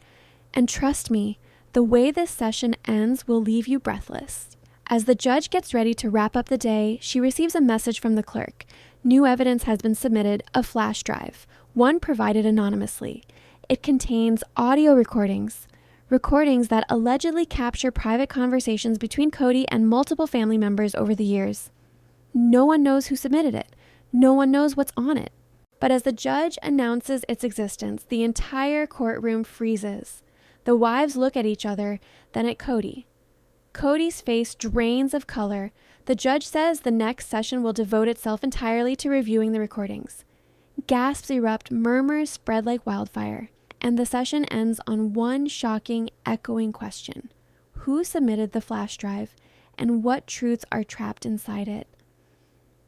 [SPEAKER 1] And trust me, the way this session ends will leave you breathless. As the judge gets ready to wrap up the day, she receives a message from the clerk. New evidence has been submitted, a flash drive, one provided anonymously. It contains audio recordings that allegedly capture private conversations between Kody and multiple family members over the years. No one knows who submitted it. No one knows what's on it. But as the judge announces its existence, the entire courtroom freezes. The wives look at each other, then at Kody. Kody's face drains of color. The judge says the next session will devote itself entirely to reviewing the recordings. Gasps erupt, murmurs spread like wildfire, and the session ends on one shocking, echoing question. Who submitted the flash drive, and what truths are trapped inside it?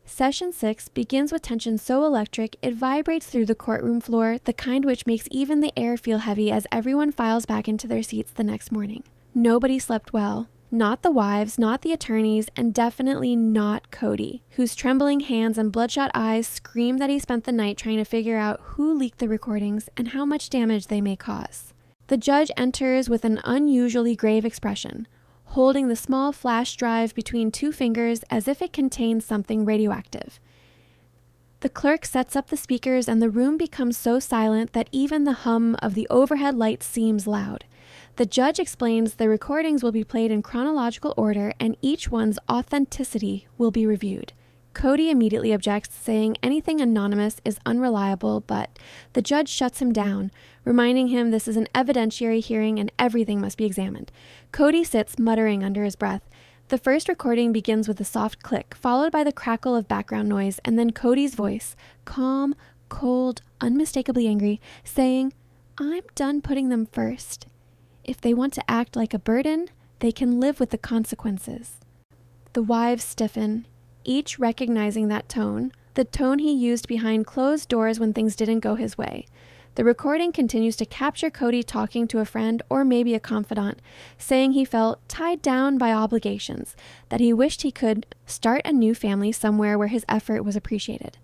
[SPEAKER 1] Session 6 begins with tension so electric it vibrates through the courtroom floor, the kind which makes even the air feel heavy as everyone files back into their seats the next morning. Nobody slept well. Not the wives, not the attorneys, and definitely not Kody, whose trembling hands and bloodshot eyes scream that he spent the night trying to figure out who leaked the recordings and how much damage they may cause. The judge enters with an unusually grave expression, holding the small flash drive between two fingers as if it contains something radioactive. The clerk sets up the speakers and the room becomes so silent that even the hum of the overhead lights seems loud. The judge explains the recordings will be played in chronological order and each one's authenticity will be reviewed. Kody immediately objects, saying anything anonymous is unreliable, but the judge shuts him down, reminding him this is an evidentiary hearing and everything must be examined. Kody sits muttering under his breath. The first recording begins with a soft click, followed by the crackle of background noise, and then Kody's voice, calm, cold, unmistakably angry, saying, I'm done putting them first. If they want to act like a burden, they can live with the consequences. The wives stiffen, each recognizing that tone, the tone he used behind closed doors when things didn't go his way. The recording continues to capture Kody talking to a friend or maybe a confidant, saying he felt tied down by obligations, that he wished he could start a new family somewhere where his effort was appreciated.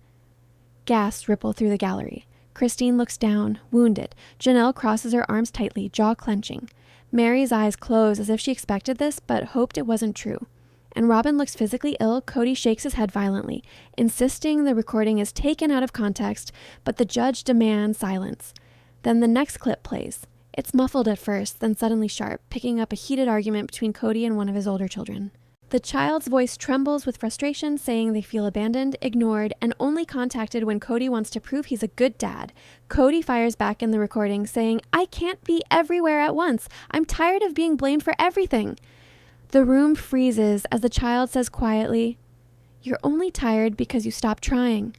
[SPEAKER 1] Gasps ripple through the gallery. Christine looks down, wounded. Janelle crosses her arms tightly, jaw clenching. Mary's eyes close as if she expected this, but hoped it wasn't true. And Robin looks physically ill. Kody shakes his head violently, insisting the recording is taken out of context, but the judge demands silence. Then the next clip plays. It's muffled at first, then suddenly sharp, picking up a heated argument between Kody and one of his older children. The child's voice trembles with frustration, saying they feel abandoned, ignored, and only contacted when Kody wants to prove he's a good dad. Kody fires back in the recording, saying, I can't be everywhere at once. I'm tired of being blamed for everything. The room freezes as the child says quietly, "You're only tired because you stopped trying."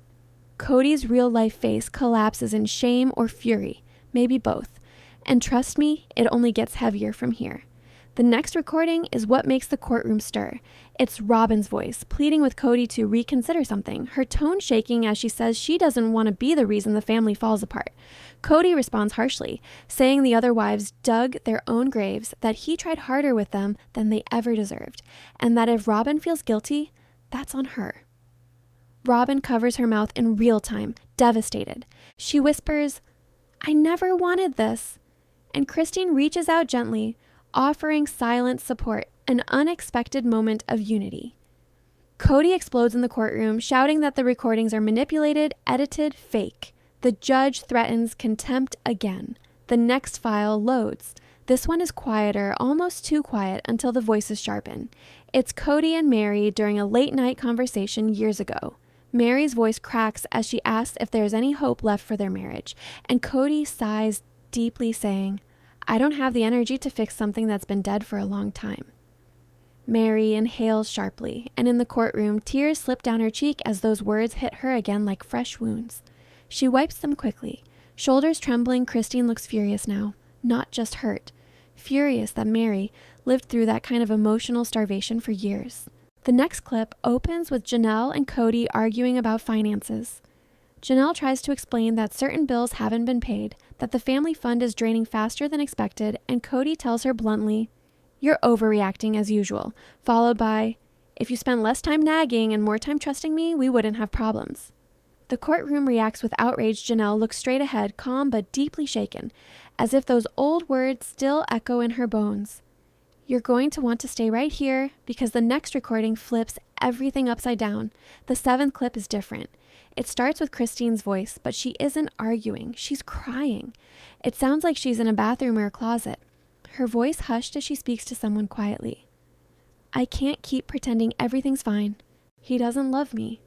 [SPEAKER 1] Kody's real-life face collapses in shame or fury, maybe both. And trust me, it only gets heavier from here. The next recording is what makes the courtroom stir. It's Robin's voice, pleading with Kody to reconsider something, her tone shaking as she says she doesn't want to be the reason the family falls apart. Kody responds harshly, saying the other wives dug their own graves, that he tried harder with them than they ever deserved, and that if Robin feels guilty, that's on her. Robin covers her mouth in real time, devastated. She whispers, "I never wanted this." And Christine reaches out gently, offering silent support, an unexpected moment of unity. Kody explodes in the courtroom, shouting that the recordings are manipulated, edited, fake. The judge threatens contempt again. The next file loads. This one is quieter, almost too quiet, until the voices sharpen. It's Kody and Mary during a late-night conversation years ago. Mary's voice cracks as she asks if there's any hope left for their marriage, and Kody sighs deeply, saying, "I don't have the energy to fix something that's been dead for a long time." Mary inhales sharply, and in the courtroom, tears slip down her cheek as those words hit her again like fresh wounds. She wipes them quickly. Shoulders trembling, Christine looks furious now, not just hurt. Furious that Mary lived through that kind of emotional starvation for years. The next clip opens with Janelle and Kody arguing about finances. Janelle tries to explain that certain bills haven't been paid, that the family fund is draining faster than expected, and Kody tells her bluntly, "You're overreacting as usual," followed by, "If you spent less time nagging and more time trusting me, we wouldn't have problems." The courtroom reacts with outrage. Janelle looks straight ahead, calm but deeply shaken, as if those old words still echo in her bones. "You're going to want to stay right here because the next recording flips everything upside down. The 7th clip is different. It starts with Christine's voice, but she isn't arguing. She's crying. It sounds like she's in a bathroom or a closet. Her voice hushed as she speaks to someone quietly. "I can't keep pretending everything's fine. He doesn't love me.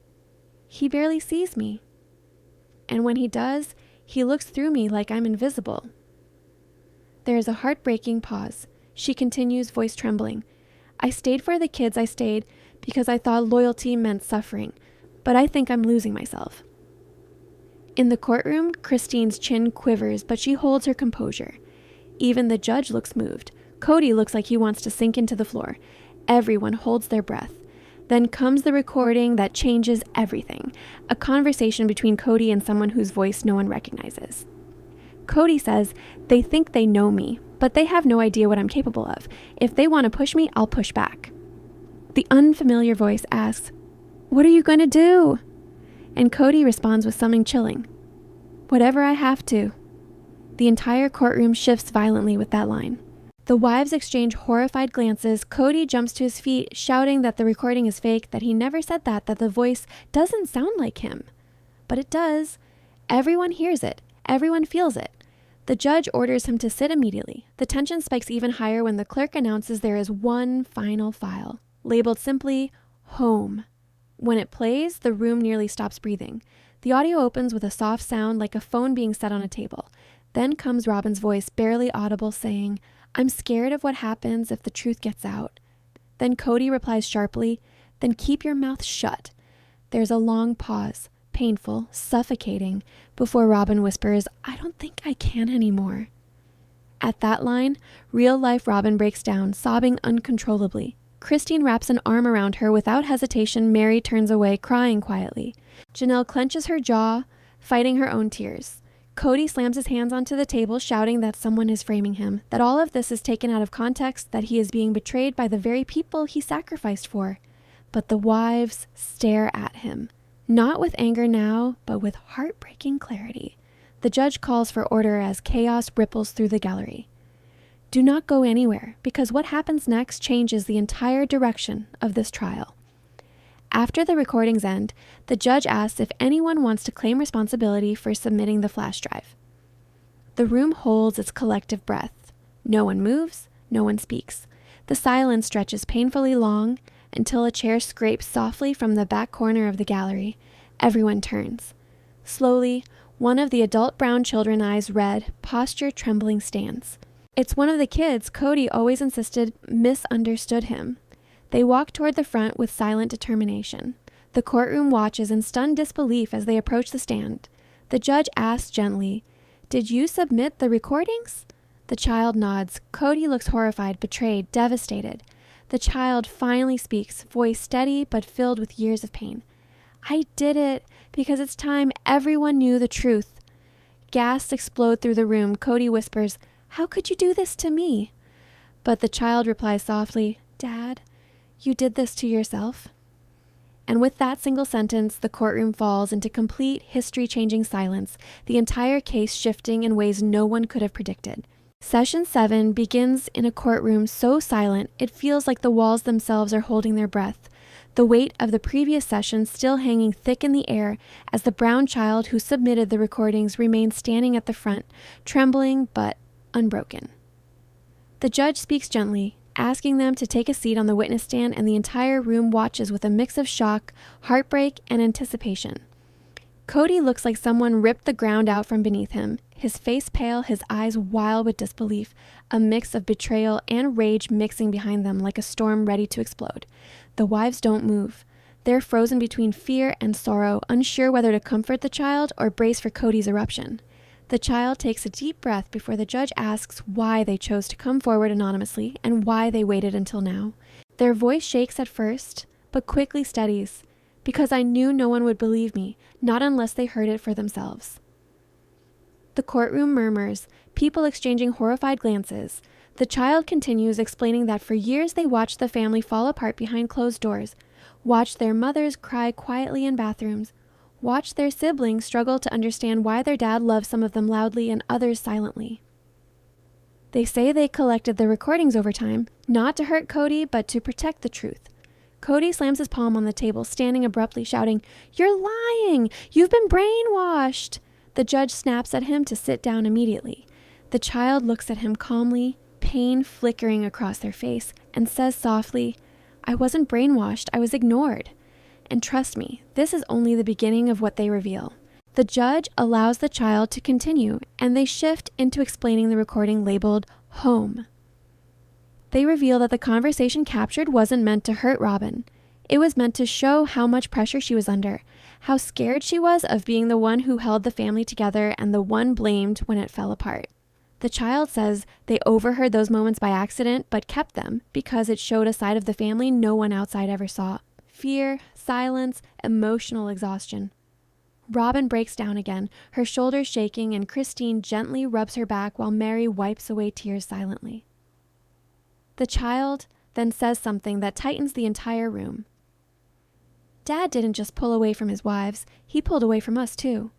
[SPEAKER 1] He barely sees me. And when he does, he looks through me like I'm invisible." There is a heartbreaking pause. She continues, voice trembling. "I stayed for the kids. I stayed because I thought loyalty meant suffering. But I think I'm losing myself." In the courtroom, Christine's chin quivers, but she holds her composure. Even the judge looks moved. Kody looks like he wants to sink into the floor. Everyone holds their breath. Then comes the recording that changes everything. A conversation between Kody and someone whose voice no one recognizes. Kody says, "They think they know me, but they have no idea what I'm capable of. If they want to push me, I'll push back." The unfamiliar voice asks, "What are you going to do?" And Kody responds with something chilling. "Whatever I have to." The entire courtroom shifts violently with that line. The wives exchange horrified glances. Kody jumps to his feet, shouting that the recording is fake, that he never said that the voice doesn't sound like him. But it does. Everyone hears it. Everyone feels it. The judge orders him to sit immediately. The tension spikes even higher when the clerk announces there is one final file, labeled simply, "Home." When it plays, the room nearly stops breathing. The audio opens with a soft sound like a phone being set on a table. Then comes Robin's voice, barely audible, saying, "I'm scared of what happens if the truth gets out." Then Kody replies sharply, "Then keep your mouth shut." There's a long pause, painful, suffocating, before Robin whispers, "I don't think I can anymore." At that line, real-life Robin breaks down, sobbing uncontrollably. Christine wraps an arm around her. Without hesitation, Mary turns away, crying quietly. Janelle clenches her jaw, fighting her own tears. Kody slams his hands onto the table, shouting that someone is framing him, that all of this is taken out of context, that he is being betrayed by the very people he sacrificed for. But the wives stare at him, not with anger now, but with heartbreaking clarity. The judge calls for order as chaos ripples through the gallery. Do not go anywhere, because what happens next changes the entire direction of this trial. After the recordings end, the judge asks if anyone wants to claim responsibility for submitting the flash drive. The room holds its collective breath. No one moves, no one speaks. The silence stretches painfully long until a chair scrapes softly from the back corner of the gallery. Everyone turns. Slowly, one of the adult brown children's eyes red, posture trembling stands. It's one of the kids Kody always insisted misunderstood him. They walk toward the front with silent determination. The courtroom watches in stunned disbelief as they approach the stand. The judge asks gently, "Did you submit the recordings?" The child nods. Kody looks horrified, betrayed, devastated. The child finally speaks, voice steady but filled with years of pain. "I did it because it's time everyone knew the truth." Gasps explode through the room. Kody whispers, "How could you do this to me?" But the child replies softly, "Dad, you did this to yourself." And with that single sentence, the courtroom falls into complete history-changing silence, the entire case shifting in ways no one could have predicted. Session 7 begins in a courtroom so silent it feels like the walls themselves are holding their breath, the weight of the previous session still hanging thick in the air as the brown child who submitted the recordings remains standing at the front, trembling but unbroken. The judge speaks gently, asking them to take a seat on the witness stand, and the entire room watches with a mix of shock, heartbreak, and anticipation. Kody looks like someone ripped the ground out from beneath him, his face pale, his eyes wild with disbelief, a mix of betrayal and rage mixing behind them like a storm ready to explode. The wives don't move. They're frozen between fear and sorrow, unsure whether to comfort the child or brace for Kody's eruption. The child takes a deep breath before the judge asks why they chose to come forward anonymously and why they waited until now. Their voice shakes at first, but quickly steadies. "Because I knew no one would believe me, not unless they heard it for themselves." The courtroom murmurs, people exchanging horrified glances. The child continues, explaining that for years they watched the family fall apart behind closed doors, watched their mothers cry quietly in bathrooms, watched their siblings struggle to understand why their dad loved some of them loudly and others silently. They say they collected the recordings over time, not to hurt Kody, but to protect the truth. Kody slams his palm on the table, standing abruptly, shouting, "You're lying! You've been brainwashed!" The judge snaps at him to sit down immediately. The child looks at him calmly, pain flickering across their face, and says softly, "I wasn't brainwashed, I was ignored. And trust me, this is only the beginning of what they reveal." The judge allows the child to continue, and they shift into explaining the recording labeled "Home." They reveal that the conversation captured wasn't meant to hurt Robin. It was meant to show how much pressure she was under, how scared she was of being the one who held the family together and the one blamed when it fell apart. The child says they overheard those moments by accident, but kept them because it showed a side of the family no one outside ever saw. Fear, silence, emotional exhaustion. Robin breaks down again, her shoulders shaking, and Christine gently rubs her back while Mary wipes away tears silently. The child then says something that tightens the entire room. "Dad didn't just pull away from his wives, he pulled away from us too."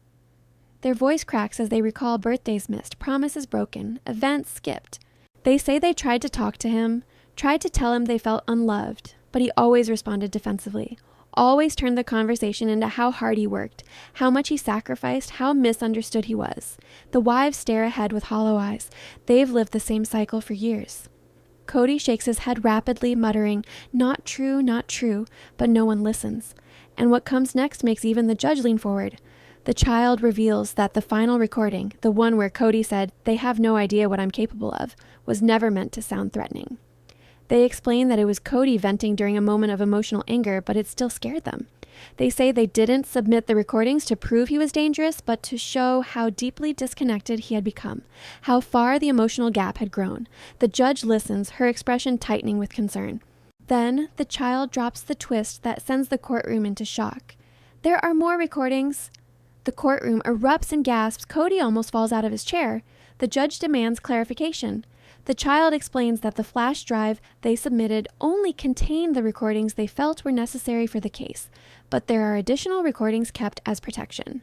[SPEAKER 1] Their voice cracks as they recall birthdays missed, promises broken, events skipped. They say they tried to talk to him, tried to tell him they felt unloved, but he always responded defensively, always turned the conversation into how hard he worked, how much he sacrificed, how misunderstood he was. The wives stare ahead with hollow eyes. They've lived the same cycle for years. Kody shakes his head rapidly, muttering, not true, but no one listens. And what comes next makes even the judge lean forward. The child reveals that the final recording, the one where Kody said, "They have no idea what I'm capable of," was never meant to sound threatening. They explain that it was Kody venting during a moment of emotional anger, but it still scared them. They say they didn't submit the recordings to prove he was dangerous, but to show how deeply disconnected he had become, how far the emotional gap had grown. The judge listens, her expression tightening with concern. Then the child drops the twist that sends the courtroom into shock. "There are more recordings." The courtroom erupts in gasps. Kody almost falls out of his chair. The judge demands clarification. The child explains that the flash drive they submitted only contained the recordings they felt were necessary for the case, but there are additional recordings kept as protection.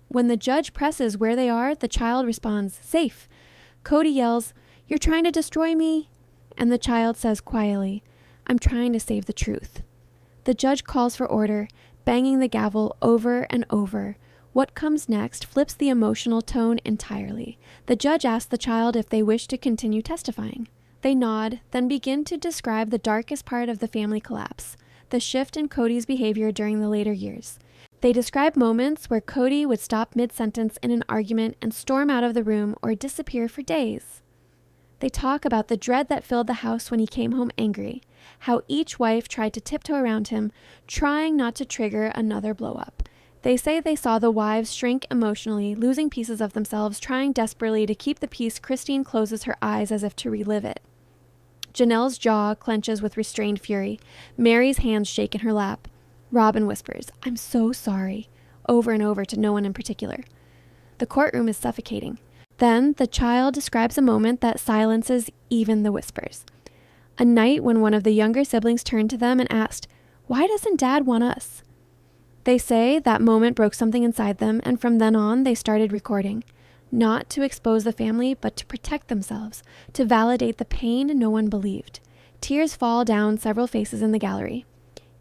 [SPEAKER 1] When the judge presses where they are, the child responds, "Safe." Kody yells, "You're trying to destroy me?" And the child says quietly, "I'm trying to save the truth." The judge calls for order, banging the gavel over and over. What comes next flips the emotional tone entirely. The judge asks the child if they wish to continue testifying. They nod, then begin to describe the darkest part of the family collapse, the shift in Kody's behavior during the later years. They describe moments where Kody would stop mid-sentence in an argument and storm out of the room or disappear for days. They talk about the dread that filled the house when he came home angry, how each wife tried to tiptoe around him, trying not to trigger another blow-up. They say they saw the wives shrink emotionally, losing pieces of themselves, trying desperately to keep the peace. Christine closes her eyes as if to relive it. Janelle's jaw clenches with restrained fury. Mary's hands shake in her lap. Robin whispers, "I'm so sorry," over and over to no one in particular. The courtroom is suffocating. Then the child describes a moment that silences even the whispers. A night when one of the younger siblings turned to them and asked, "Why doesn't Dad want us?" They say that moment broke something inside them, and from then on they started recording. Not to expose the family, but to protect themselves, to validate the pain no one believed. Tears fall down several faces in the gallery.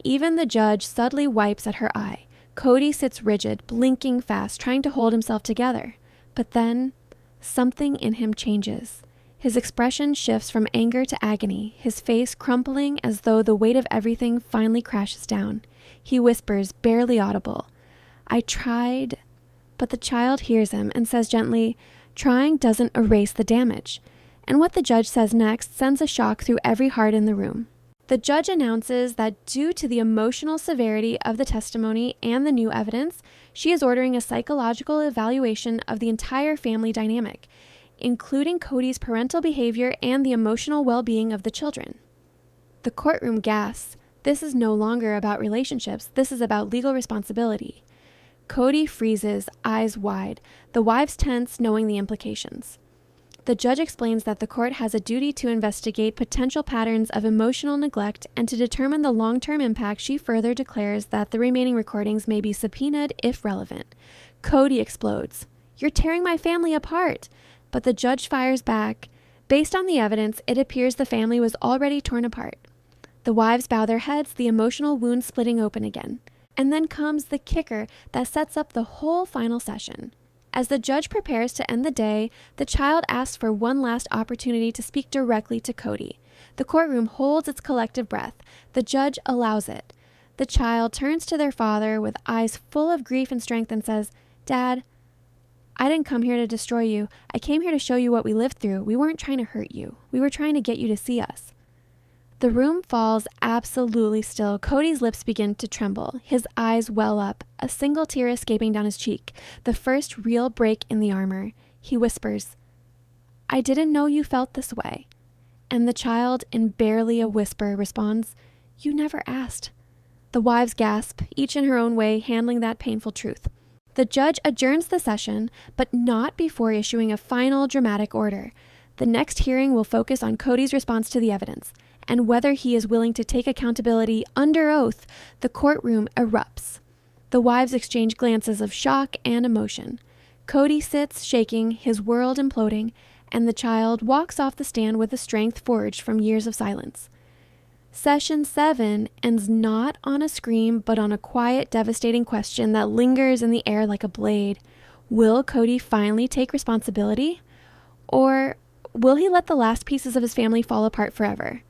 [SPEAKER 1] Even the judge subtly wipes at her eye. Kody sits rigid, blinking fast, trying to hold himself together. But then, something in him changes. His expression shifts from anger to agony, his face crumpling as though the weight of everything finally crashes down. He whispers, barely audible, "I tried," but the child hears him and says gently, "Trying doesn't erase the damage." And what the judge says next sends a shock through every heart in the room. The judge announces that due to the emotional severity of the testimony and the new evidence, she is ordering a psychological evaluation of the entire family dynamic, including Kody's parental behavior and the emotional well-being of the children. The courtroom gasps. This is no longer about relationships. This is about legal responsibility. Kody freezes, eyes wide, the wives tense, knowing the implications. The judge explains that the court has a duty to investigate potential patterns of emotional neglect and to determine the long-term impact. She further declares that the remaining recordings may be subpoenaed if relevant. Kody explodes. "You're tearing my family apart." But the judge fires back. Based on the evidence, it appears the family was already torn apart. The wives bow their heads, the emotional wound splitting open again. And then comes the kicker that sets up the whole final session. As the judge prepares to end the day, the child asks for one last opportunity to speak directly to Kody. The courtroom holds its collective breath. The judge allows it. The child turns to their father with eyes full of grief and strength and says, "Dad, I didn't come here to destroy you. I came here to show you what we lived through. We weren't trying to hurt you. We were trying to get you to see us." The room falls absolutely still. Kody's lips begin to tremble. His eyes well up, a single tear escaping down his cheek, the first real break in the armor. He whispers, "I didn't know you felt this way." And the child, in barely a whisper, responds, "You never asked." The wives gasp, each in her own way, handling that painful truth. The judge adjourns the session, but not before issuing a final dramatic order. The next hearing will focus on Kody's response to the evidence and whether he is willing to take accountability under oath. The courtroom erupts. The wives exchange glances of shock and emotion. Kody sits, shaking, his world imploding, and the child walks off the stand with the strength forged from years of silence. Session 7 ends not on a scream, but on a quiet, devastating question that lingers in the air like a blade. Will Kody finally take responsibility? Or will he let the last pieces of his family fall apart forever?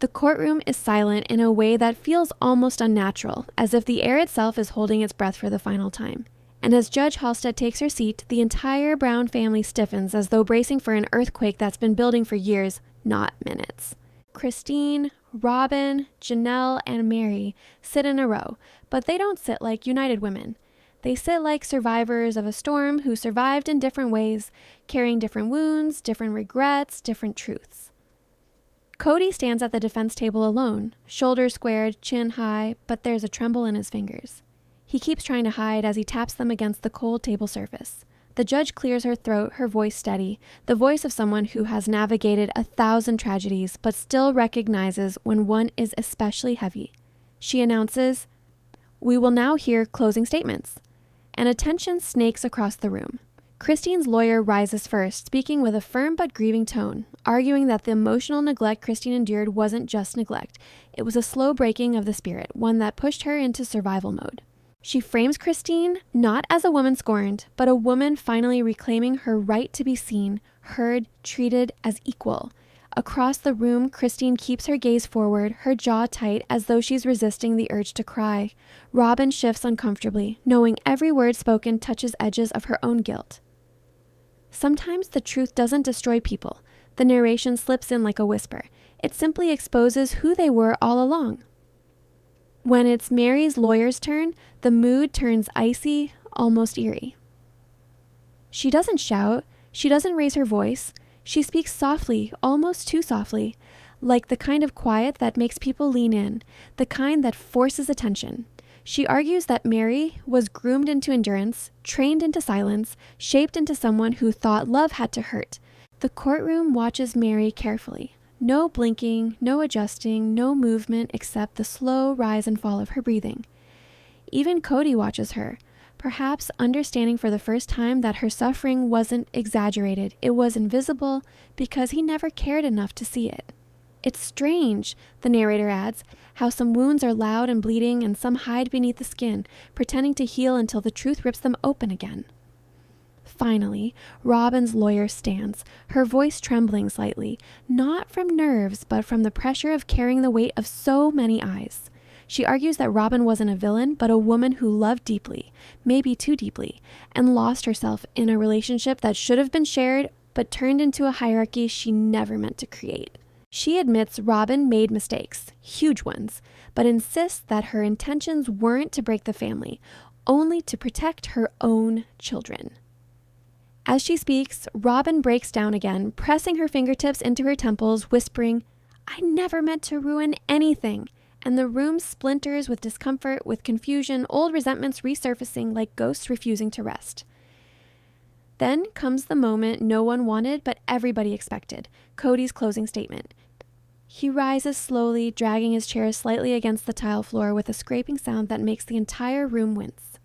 [SPEAKER 1] The courtroom is silent in a way that feels almost unnatural, as if the air itself is holding its breath for the final time. And as Judge Halstead takes her seat, the entire Brown family stiffens as though bracing for an earthquake that's been building for years, not minutes. Christine, Robin, Janelle, and Mary sit in a row, but they don't sit like united women. They sit like survivors of a storm who survived in different ways, carrying different wounds, different regrets, different truths. Kody stands at the defense table alone, shoulders squared, chin high, but there's a tremble in his fingers. He keeps trying to hide as he taps them against the cold table surface. The judge clears her throat, her voice steady, the voice of someone who has navigated 1,000 tragedies, but still recognizes when one is especially heavy. She announces, "We will now hear closing statements." And attention snakes across the room. Christine's lawyer rises first, speaking with a firm but grieving tone, arguing that the emotional neglect Christine endured wasn't just neglect. It was a slow breaking of the spirit, one that pushed her into survival mode. She frames Christine not as a woman scorned, but a woman finally reclaiming her right to be seen, heard, treated as equal. Across the room, Christine keeps her gaze forward, her jaw tight as though she's resisting the urge to cry. Robin shifts uncomfortably, knowing every word spoken touches edges of her own guilt. Sometimes the truth doesn't destroy people. The narration slips in like a whisper. It simply exposes who they were all along. When it's Mary's lawyer's turn, the mood turns icy, almost eerie. She doesn't shout. She doesn't raise her voice. She speaks softly, almost too softly, like the kind of quiet that makes people lean in, the kind that forces attention. She argues that Mary was groomed into endurance, trained into silence, shaped into someone who thought love had to hurt. The courtroom watches Mary carefully. No blinking, no adjusting, no movement except the slow rise and fall of her breathing. Even Kody watches her, perhaps understanding for the first time that her suffering wasn't exaggerated. It was invisible because he never cared enough to see it. It's strange, the narrator adds, how some wounds are loud and bleeding and some hide beneath the skin, pretending to heal until the truth rips them open again. Finally, Robin's lawyer stands, her voice trembling slightly, not from nerves, but from the pressure of carrying the weight of so many eyes. She argues that Robin wasn't a villain, but a woman who loved deeply, maybe too deeply, and lost herself in a relationship that should have been shared, but turned into a hierarchy she never meant to create. She admits Robin made mistakes, huge ones, but insists that her intentions weren't to break the family, only to protect her own children. As she speaks, Robin breaks down again, pressing her fingertips into her temples, whispering, "I never meant to ruin anything." And the room splinters with discomfort, with confusion, old resentments resurfacing like ghosts refusing to rest. Then comes the moment no one wanted, but everybody expected, Kody's closing statement. He rises slowly, dragging his chair slightly against the tile floor with a scraping sound that makes the entire room wince.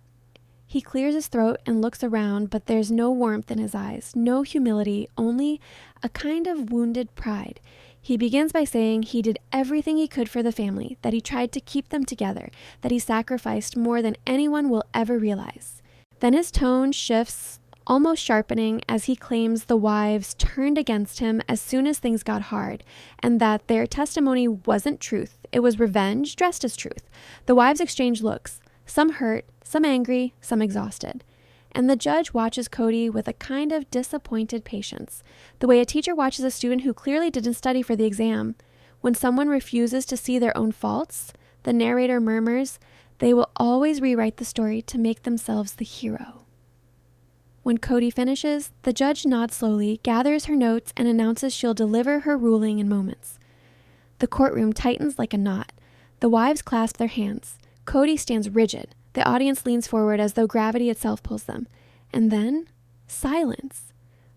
[SPEAKER 1] He clears his throat and looks around, but there's no warmth in his eyes, no humility, only a kind of wounded pride. He begins by saying he did everything he could for the family, that he tried to keep them together, that he sacrificed more than anyone will ever realize. Then his tone shifts, almost sharpening, as he claims the wives turned against him as soon as things got hard, and that their testimony wasn't truth. It was revenge dressed as truth. The wives exchange looks, some hurt, some angry, some exhausted. And the judge watches Kody with a kind of disappointed patience, the way a teacher watches a student who clearly didn't study for the exam. When someone refuses to see their own faults, the narrator murmurs, they will always rewrite the story to make themselves the hero. When Kody finishes, the judge nods slowly, gathers her notes, and announces she'll deliver her ruling in moments. The courtroom tightens like a knot. The wives clasp their hands. Kody stands rigid. The audience leans forward as though gravity itself pulls them. And then, silence.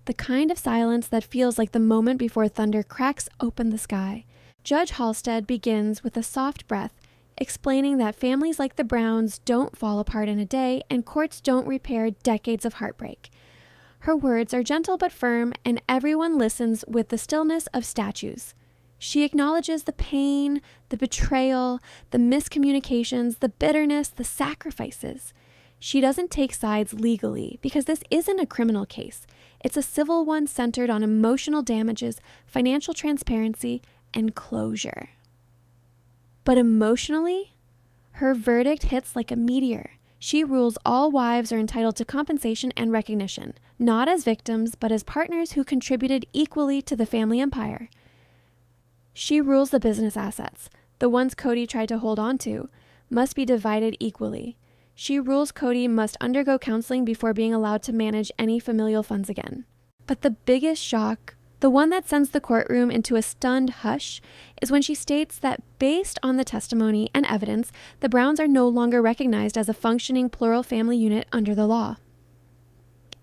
[SPEAKER 1] The kind of silence that feels like the moment before thunder cracks open the sky. Judge Halstead begins with a soft breath, explaining that families like the Browns don't fall apart in a day and courts don't repair decades of heartbreak. Her words are gentle but firm, and everyone listens with the stillness of statues. She acknowledges the pain, the betrayal, the miscommunications, the bitterness, the sacrifices. She doesn't take sides legally because this isn't a criminal case. It's a civil one centered on emotional damages, financial transparency, and closure. But emotionally, her verdict hits like a meteor. She rules all wives are entitled to compensation and recognition, not as victims, but as partners who contributed equally to the family empire. She rules the business assets, the ones Kody tried to hold on to, must be divided equally. She rules Kody must undergo counseling before being allowed to manage any familial funds again. But the biggest shock, the one that sends the courtroom into a stunned hush, is when she states that based on the testimony and evidence, the Browns are no longer recognized as a functioning plural family unit under the law.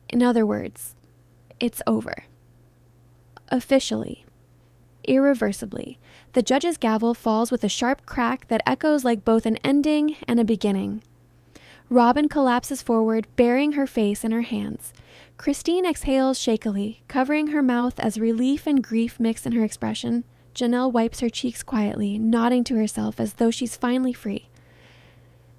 [SPEAKER 1] In other words, it's over. Officially. Irreversibly, the judge's gavel falls with a sharp crack that echoes like both an ending and a beginning. Robin collapses forward, burying her face in her hands. Christine exhales shakily, covering her mouth as relief and grief mix in her expression. Janelle wipes her cheeks quietly, nodding to herself as though she's finally free.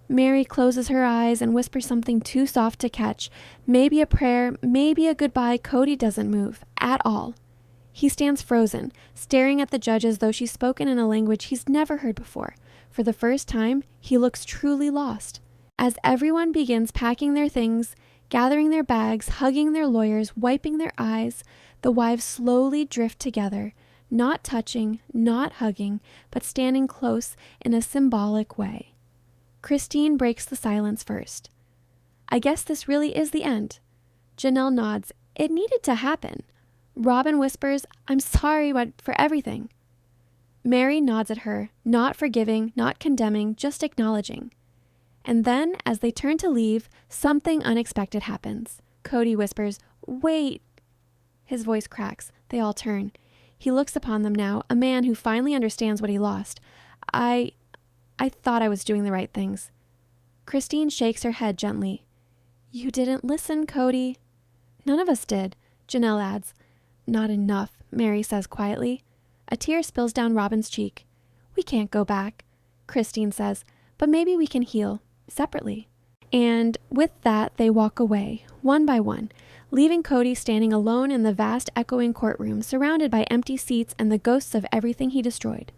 [SPEAKER 1] Mary closes her eyes and whispers something too soft to catch. Maybe a prayer, maybe a goodbye. Kody doesn't move at all. He stands frozen, staring at the judge as though she's spoken in a language he's never heard before. For the first time, he looks truly lost. As everyone begins packing their things, Gathering their bags, hugging their lawyers, wiping their eyes, the wives slowly drift together, not touching, not hugging, but standing close in a symbolic way. Christine breaks the silence first. I guess this really is the end. Janelle nods. It needed to happen. Robin whispers, I'm sorry for everything. Mary nods at her, not forgiving, not condemning, just acknowledging. And then, as they turn to leave, something unexpected happens. Kody whispers, wait. His voice cracks. They all turn. He looks upon them now, a man who finally understands what he lost. I thought I was doing the right things. Christine shakes her head gently. You didn't listen, Kody. None of us did, Janelle adds. Not enough, Mary says quietly. A tear spills down Robin's cheek. We can't go back, Christine says, but maybe we can heal, separately. And with that, they walk away, one by one, leaving Kody standing alone in the vast echoing courtroom, surrounded by empty seats and the ghosts of everything he destroyed.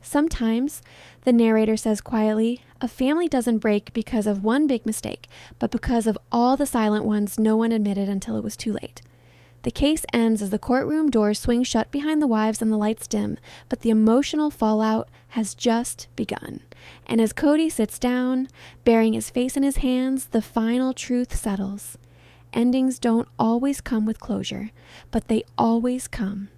[SPEAKER 1] Sometimes, the narrator says quietly, a family doesn't break because of one big mistake, but because of all the silent ones no one admitted until it was too late. The case ends as the courtroom doors swing shut behind the wives and the lights dim, but the emotional fallout has just begun. And as Kody sits down, burying his face in his hands, the final truth settles. Endings don't always come with closure, but they always come